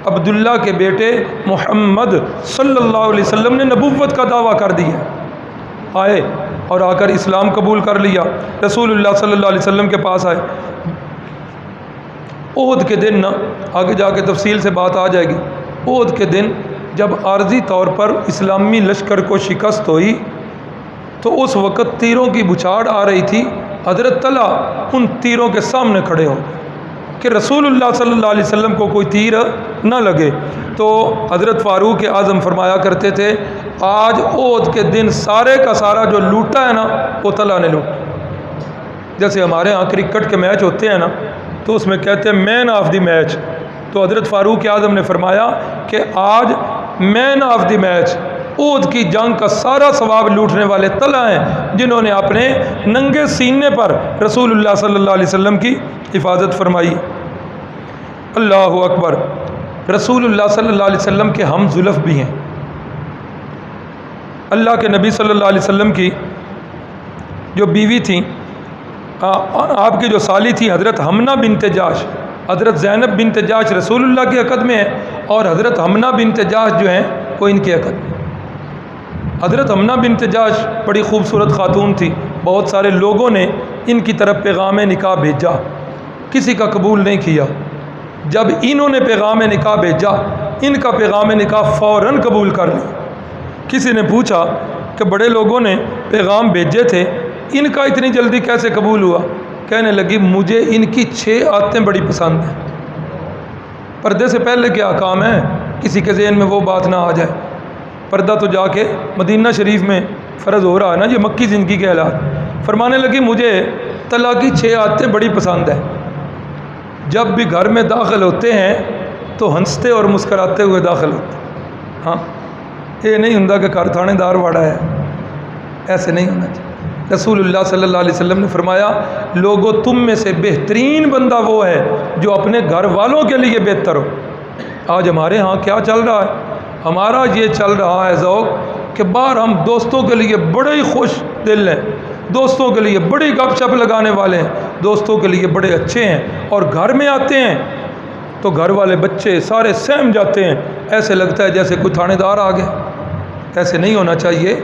عبداللہ کے بیٹے محمد صلی اللہ علیہ وسلم نے نبوت کا دعویٰ کر دیا۔ آئے اور آ کر اسلام قبول کر لیا، رسول اللہ صلی اللہ علیہ وسلم کے پاس آئے۔ احد کے دن نا، آگے جا کے تفصیل سے بات آ جائے گی، احد کے دن جب عارضی طور پر اسلامی لشکر کو شکست ہوئی تو اس وقت تیروں کی بچھاڑ آ رہی تھی، حضرت طلحہ ان تیروں کے سامنے کھڑے ہوں کہ رسول اللہ صلی اللہ علیہ وسلم کو کوئی تیر نہ لگے۔ تو حضرت فاروق اعظم فرمایا کرتے تھے آج احد کے دن سارے کا سارا جو لوٹا ہے نا وہ طلحہ نے لوٹا۔ جیسے ہمارے ہاں کرکٹ کے میچ ہوتے ہیں نا تو اس میں کہتے ہیں مین آف دی میچ، تو حضرت فاروق اعظم نے فرمایا کہ آج مین آف دی میچ احد کی جنگ کا سارا ثواب لوٹنے والے طلحہ ہیں جنہوں نے اپنے ننگے سینے پر رسول اللہ صلی اللہ علیہ وسلم کی حفاظت فرمائی۔ اللہ اکبر۔ رسول اللہ صلی اللہ علیہ وسلم کے ہم زلف بھی ہیں۔ اللہ کے نبی صلی اللہ علیہ وسلم کی جو بیوی تھیں آپ کی جو سالی تھی حضرت حمنہ بنت جاش، حضرت زینب بنت جاش رسول اللہ کے عقد میں ہے، اور حضرت حمنہ بنت جاش جو ہیں وہ ان کے عقد میں۔ حضرت حمنہ بنت جاش بڑی خوبصورت خاتون تھی، بہت سارے لوگوں نے ان کی طرف پیغام نکاح بھیجا، کسی کا قبول نہیں کیا۔ جب انہوں نے پیغام نکاح بھیجا، ان کا پیغام نکاح فوراً قبول کر لیا۔ کسی نے پوچھا کہ بڑے لوگوں نے پیغام بھیجے تھے، ان کا اتنی جلدی کیسے قبول ہوا؟ کہنے لگی مجھے ان کی 6 عادتیں بڑی پسند ہیں۔ پردے سے پہلے کیا احکام ہے، کسی کے ذہن میں وہ بات نہ آ جائے۔ پردہ تو جا کے مدینہ شریف میں فرض ہو رہا ہے نا، یہ مکی زندگی کے حالات۔ فرمانے لگی مجھے طلاق کی 6 عادتیں بڑی پسند ہیں۔ جب بھی گھر میں داخل ہوتے ہیں تو ہنستے اور مسکراتے ہوئے داخل ہوتے ہیں۔ ہاں، یہ نہیں ہوندا کہ گھر تھانے دار واڑا ہے، ایسے نہیں ہونا چاہیے۔ رسول اللہ صلی اللہ علیہ وسلم نے فرمایا لوگوں تم میں سے بہترین بندہ وہ ہے جو اپنے گھر والوں کے لیے بہتر ہو۔ آج ہمارے ہاں کیا چل رہا ہے؟ ہمارا یہ چل رہا ہے ذوق کہ باہر ہم دوستوں کے لیے بڑے ہی خوش دل ہیں، دوستوں کے لیے بڑی گپ شپ لگانے والے ہیں، دوستوں کے لیے بڑے اچھے ہیں، اور گھر میں آتے ہیں تو گھر والے بچے سارے سہم جاتے ہیں، ایسے لگتا ہے جیسے کوئی تھانے دار آ گیا۔ ایسے نہیں ہونا چاہیے۔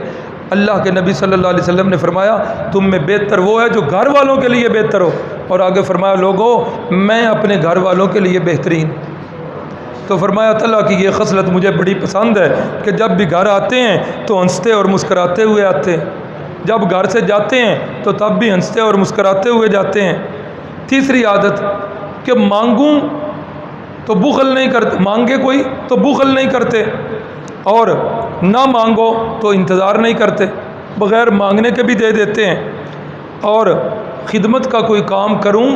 اللہ کے نبی صلی اللہ علیہ وسلم نے فرمایا تم میں بہتر وہ ہے جو گھر والوں کے لیے بہتر ہو، اور آگے فرمایا لوگوں میں اپنے گھر والوں کے لیے بہترین۔ تو فرمایا اللہ کی یہ خصلت مجھے بڑی پسند ہے کہ جب بھی گھر آتے ہیں تو ہنستے اور مسکراتے ہوئے آتے ہیں، جب گھر سے جاتے ہیں تو تب بھی ہنستے اور مسکراتے ہوئے جاتے ہیں۔ تیسری عادت کہ مانگوں تو بخل نہیں کرتے، مانگے کوئی تو بخل نہیں کرتے، اور نہ مانگو تو انتظار نہیں کرتے، بغیر مانگنے کے بھی دے دیتے ہیں۔ اور خدمت کا کوئی کام کروں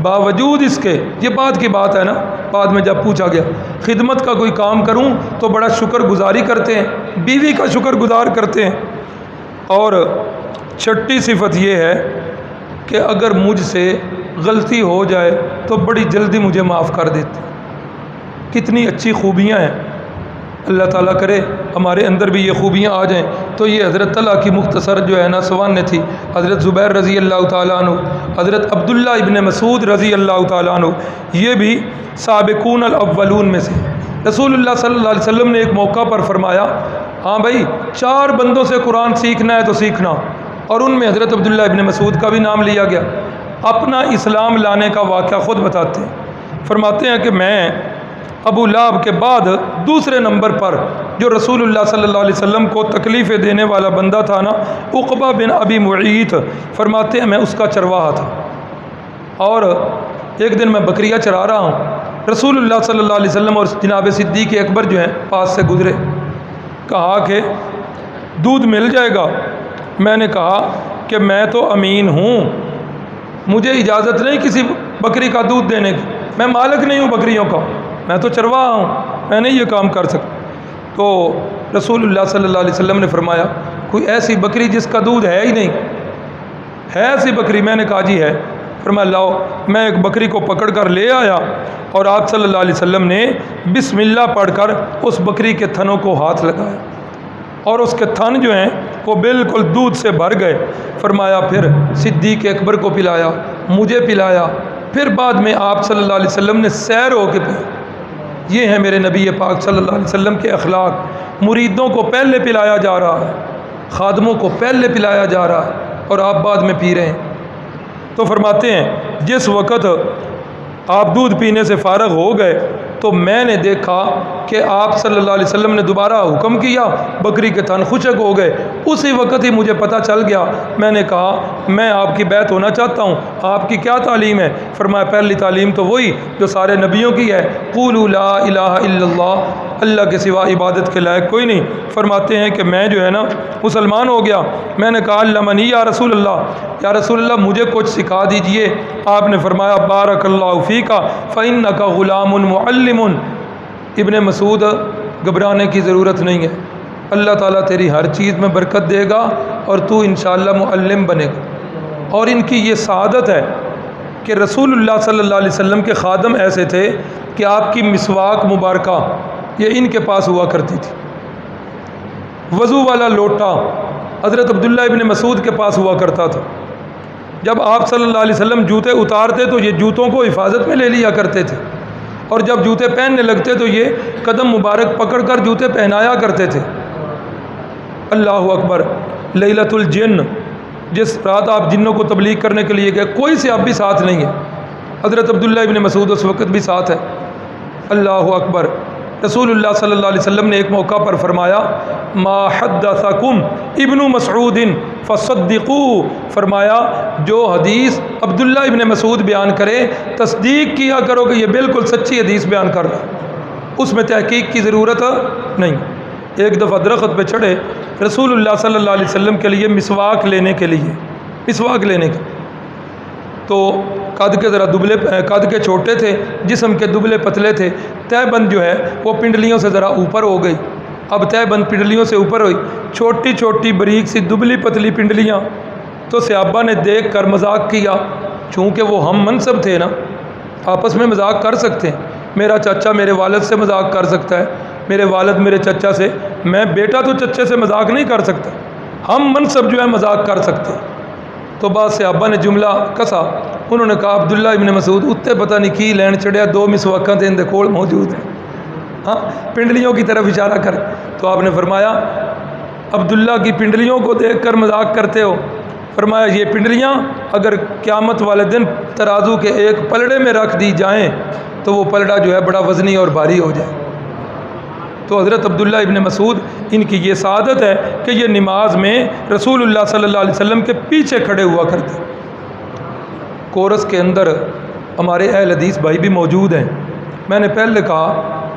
باوجود اس کے، یہ بعد کی بات ہے نا، بعد میں جب پوچھا گیا، خدمت کا کوئی کام کروں تو بڑا شکر گزاری کرتے ہیں، بیوی کا شکر گزار کرتے ہیں۔ اور چھٹی صفت یہ ہے کہ اگر مجھ سے غلطی ہو جائے تو بڑی جلدی مجھے معاف کر دیتے ہیں۔ کتنی اچھی خوبیاں ہیں، اللہ تعالیٰ کرے ہمارے اندر بھی یہ خوبیاں آ جائیں۔ تو یہ حضرت طلحہ کی مختصر جو ہے نا سوانح تھی۔ حضرت زبیر رضی اللہ تعالیٰ عنہ، حضرت عبداللہ ابن مسعود رضی اللہ تعالیٰ عنہ، یہ بھی سابقون الاولون میں سے۔ رسول اللہ صلی اللہ علیہ وسلم نے ایک موقع پر فرمایا ہاں بھائی 4 بندوں سے قرآن سیکھنا ہے تو سیکھنا، اور ان میں حضرت عبداللہ ابن مسعود کا بھی نام لیا گیا۔ اپنا اسلام لانے کا واقعہ خود بتاتے ہیں، فرماتے ہیں کہ میں ابو لہب کے بعد دوسرے نمبر پر جو رسول اللہ صلی اللہ علیہ وسلم کو تکلیفیں دینے والا بندہ تھا نا، عقبہ بن ابی معیط، فرماتے ہیں میں اس کا چرواہا تھا، اور ایک دن میں بکریاں چرا رہا ہوں، رسول اللہ صلی اللہ علیہ وسلم اور جناب صدیق اکبر جو ہیں پاس سے گزرے، کہا کہ دودھ مل جائے گا؟ میں نے کہا کہ میں تو امین ہوں، مجھے اجازت نہیں کسی بکری کا دودھ دینے کی، میں مالک نہیں ہوں بکریوں کا، میں تو چرواہا ہوں، میں نہیں یہ کام کر سکتا۔ تو رسول اللہ صلی اللہ علیہ وسلم نے فرمایا کوئی ایسی بکری جس کا دودھ ہے ہی نہیں، ہے ایسی بکری؟ میں نے کہا جی ہے۔ فرمایا لاؤ۔ میں ایک بکری کو پکڑ کر لے آیا، اور آپ صلی اللہ علیہ وسلم نے بسم اللہ پڑھ کر اس بکری کے تھنوں کو ہاتھ لگایا، اور اس کے تھن جو ہیں وہ بالکل دودھ سے بھر گئے۔ فرمایا پھر صدیق اکبر کو پلایا، مجھے پلایا، پھر بعد میں آپ صلی اللہ علیہ وسلم نے سیر ہو کے پی۔ یہ ہیں میرے نبی پاک صلی اللہ علیہ وسلم کے اخلاق۔ مریدوں کو پہلے پلایا جا رہا ہے، خادموں کو پہلے پلایا جا رہا ہے، اور آپ بعد میں پی رہے ہیں۔ تو فرماتے ہیں جس وقت آپ دودھ پینے سے فارغ ہو گئے تو میں نے دیکھا کہ آپ صلی اللہ علیہ وسلم نے دوبارہ حکم کیا، بکری کے تھن خشک ہو گئے۔ اسی وقت ہی مجھے پتہ چل گیا، میں نے کہا میں آپ کی بیعت ہونا چاہتا ہوں، آپ کی کیا تعلیم ہے؟ فرمایا پہلی تعلیم تو وہی جو سارے نبیوں کی ہے، قولوا لا الہ الا اللہ، اللہ کے سوا عبادت کے لائق کوئی نہیں۔ فرماتے ہیں کہ میں جو ہے نا مسلمان ہو گیا۔ میں نے کہا علمنی یا رسول اللہ، یا رسول اللہ مجھے کچھ سکھا دیجئے۔ آپ نے فرمایا بارک اللہ فیک فإنک غلام معلم۔ ابن مسعود گھبرانے کی ضرورت نہیں ہے، اللہ تعالیٰ تیری ہر چیز میں برکت دے گا، اور تو انشاءاللہ معلم بنے گا۔ اور ان کی یہ سعادت ہے کہ رسول اللہ صلی اللہ علیہ وسلم کے خادم ایسے تھے کہ آپ کی مسواک مبارکہ یہ ان کے پاس ہوا کرتی تھی، وضو والا لوٹا حضرت عبداللہ ابن مسعود کے پاس ہوا کرتا تھا، جب آپ صلی اللہ علیہ وسلم جوتے اتارتے تو یہ جوتوں کو حفاظت میں لے لیا کرتے تھے، اور جب جوتے پہننے لگتے تو یہ قدم مبارک پکڑ کر جوتے پہنایا کرتے تھے۔ اللہ اکبر۔ لیلۃ الجن، جس رات آپ جنوں کو تبلیغ کرنے کے لیے گئے، کوئی صحابی ساتھ نہیں ہے، حضرت عبداللہ ابن مسعود اس وقت بھی ساتھ ہے۔ اللہ اکبر۔ رسول اللہ صلی اللہ علیہ وسلم نے ایک موقع پر فرمایا، ما حدثکم ابن مسعود فصدقوا، فرمایا جو حدیث عبداللہ ابن مسعود بیان کرے تصدیق کیا کرو کہ یہ بالکل سچی حدیث بیان کر رہا ہے، اس میں تحقیق کی ضرورت نہیں۔ ایک دفعہ درخت پہ چڑھے رسول اللہ صلی اللہ علیہ وسلم کے لیے مسواک لینے کے تو قد کے ذرا دبلے، قد کے چھوٹے تھے، جسم کے دبلے پتلے تھے، تہ بند جو ہے وہ پنڈلیوں سے ذرا اوپر ہو گئی۔ اب تہ بند پنڈلیوں سے اوپر ہوئی، چھوٹی چھوٹی بریک سی دبلی پتلی پنڈلیاں، تو صحابہ نے دیکھ کر مذاق کیا، چونکہ وہ ہم منصب تھے نا، آپس میں مذاق کر سکتے ہیں۔ میرا چچا میرے والد سے مذاق کر سکتا ہے، میرے والد میرے چچا سے، میں بیٹا تو چچے سے مذاق نہیں کر سکتا، ہم منصب جو ہے مذاق کر سکتے ہیں۔ تو بعض صحابہ نے جملہ کسا، انہوں نے کہا عبداللہ ابن مسعود اتنے پتہ نہیں کی لین چڑھیا، دو مسواکاں تے اندے کول موجود ہیں، ہاں پنڈلیوں کی طرف اشارہ کر۔ تو آپ نے فرمایا عبداللہ کی پنڈلیوں کو دیکھ کر مذاق کرتے ہو؟ فرمایا یہ پنڈلیاں اگر قیامت والے دن ترازو کے ایک پلڑے میں رکھ دی جائیں تو وہ پلڑا جو ہے بڑا وزنی اور بھاری ہو جائے۔ تو حضرت عبداللہ ابن مسعود ان کی یہ سعادت ہے کہ یہ نماز میں رسول اللہ صلی اللہ علیہ وسلم کے پیچھے کھڑے ہوا کرتے۔ کورس کے اندر ہمارے اہل حدیث بھائی بھی موجود ہیں۔ میں نے پہلے کہا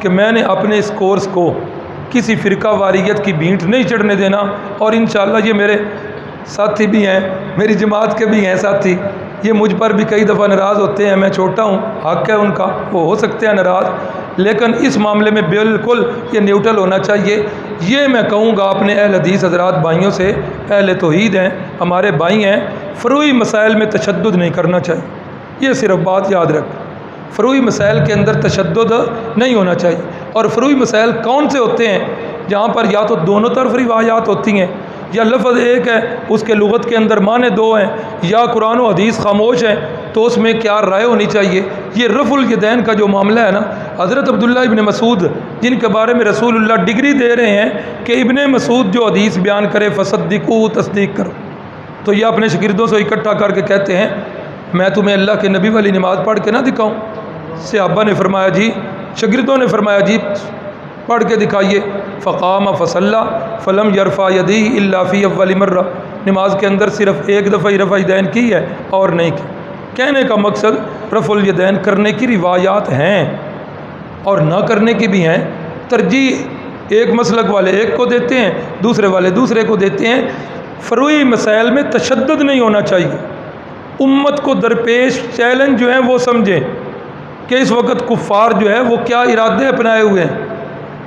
کہ میں نے اپنے اس کورس کو کسی فرقہ واریت کی بھینٹ نہیں چڑھنے دینا، اور انشاءاللہ یہ میرے ساتھی بھی ہیں، میری جماعت کے بھی ہیں ساتھی، یہ مجھ پر بھی کئی دفعہ ناراض ہوتے ہیں، میں چھوٹا ہوں، حق ہے ان کا، وہ ہو سکتے ہیں ناراض، لیکن اس معاملے میں بالکل یہ نیوٹرل ہونا چاہیے۔ یہ میں کہوں گا اپنے اہل حدیث حضرات بھائیوں سے، اہل توحید ہیں، ہمارے بھائی ہیں، فروعی مسائل میں تشدد نہیں کرنا چاہیے، یہ صرف بات یاد رکھ، فروعی مسائل کے اندر تشدد نہیں ہونا چاہیے۔ اور فروعی مسائل کون سے ہوتے ہیں؟ جہاں پر یا تو دونوں طرف روایات ہوتی ہیں، یا لفظ ایک ہے اس کے لغت کے اندر معنی دو ہیں، یا قرآن و حدیث خاموش ہیں، تو اس میں کیا رائے ہونی چاہیے۔ یہ رفع الیدین کا جو معاملہ ہے نا، حضرت عبداللہ ابن مسعود جن کے بارے میں رسول اللہ ڈگری دے رہے ہیں کہ ابن مسعود جو حدیث بیان کرے فصدقوا، تصدیق کرو، تو یہ اپنے شاگردوں سے اکٹھا کر کے کہتے ہیں میں تمہیں اللہ کے نبی والی نماز پڑھ کے نہ دکھاؤں؟ صحابہ نے فرمایا جی، شاگردوں نے فرمایا جی پڑھ کے دکھائیے۔ فقام فصلی فلم یرفع یدیہ الا فی اول مرہ، نماز کے اندر صرف ایک دفعہ ہی رفع یدین کی ہے اور نہیں کی۔ کہنے کا مقصد رفع الیدین کرنے کی روایات ہیں اور نہ کرنے کی بھی ہیں، ترجیح ایک مسلک والے ایک کو دیتے ہیں، دوسرے والے دوسرے کو دیتے ہیں۔ فروعی مسائل میں تشدد نہیں ہونا چاہیے۔ امت کو درپیش چیلنج جو ہیں وہ سمجھیں کہ اس وقت کفار جو ہے وہ کیا ارادے اپنائے ہوئے ہیں،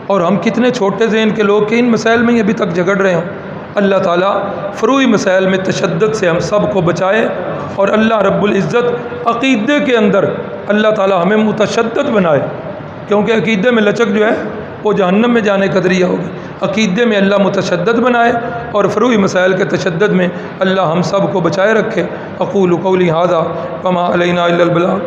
اور ہم کتنے چھوٹے ذہن کے لوگ کہ ان مسائل میں ابھی تک جھگڑ رہے ہوں۔ اللہ تعالیٰ فروعی مسائل میں تشدد سے ہم سب کو بچائے، اور اللہ رب العزت عقیدے کے اندر اللہ تعالیٰ ہمیں متشدد بنائے، کیونکہ عقیدے میں لچک جو ہے وہ جہنم میں جانے کا ذریعہ ہوگی۔ عقیدے میں اللہ متشدد بنائے، اور فروعی مسائل کے تشدد میں اللہ ہم سب کو بچائے رکھے۔ اقول قولی ھذا وما علینا الا البلاغ۔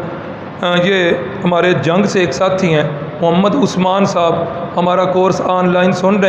یہ ہمارے جنگ سے ایک ساتھی ہیں محمد عثمان صاحب، ہمارا کورس آن لائن سن رہے ہیں۔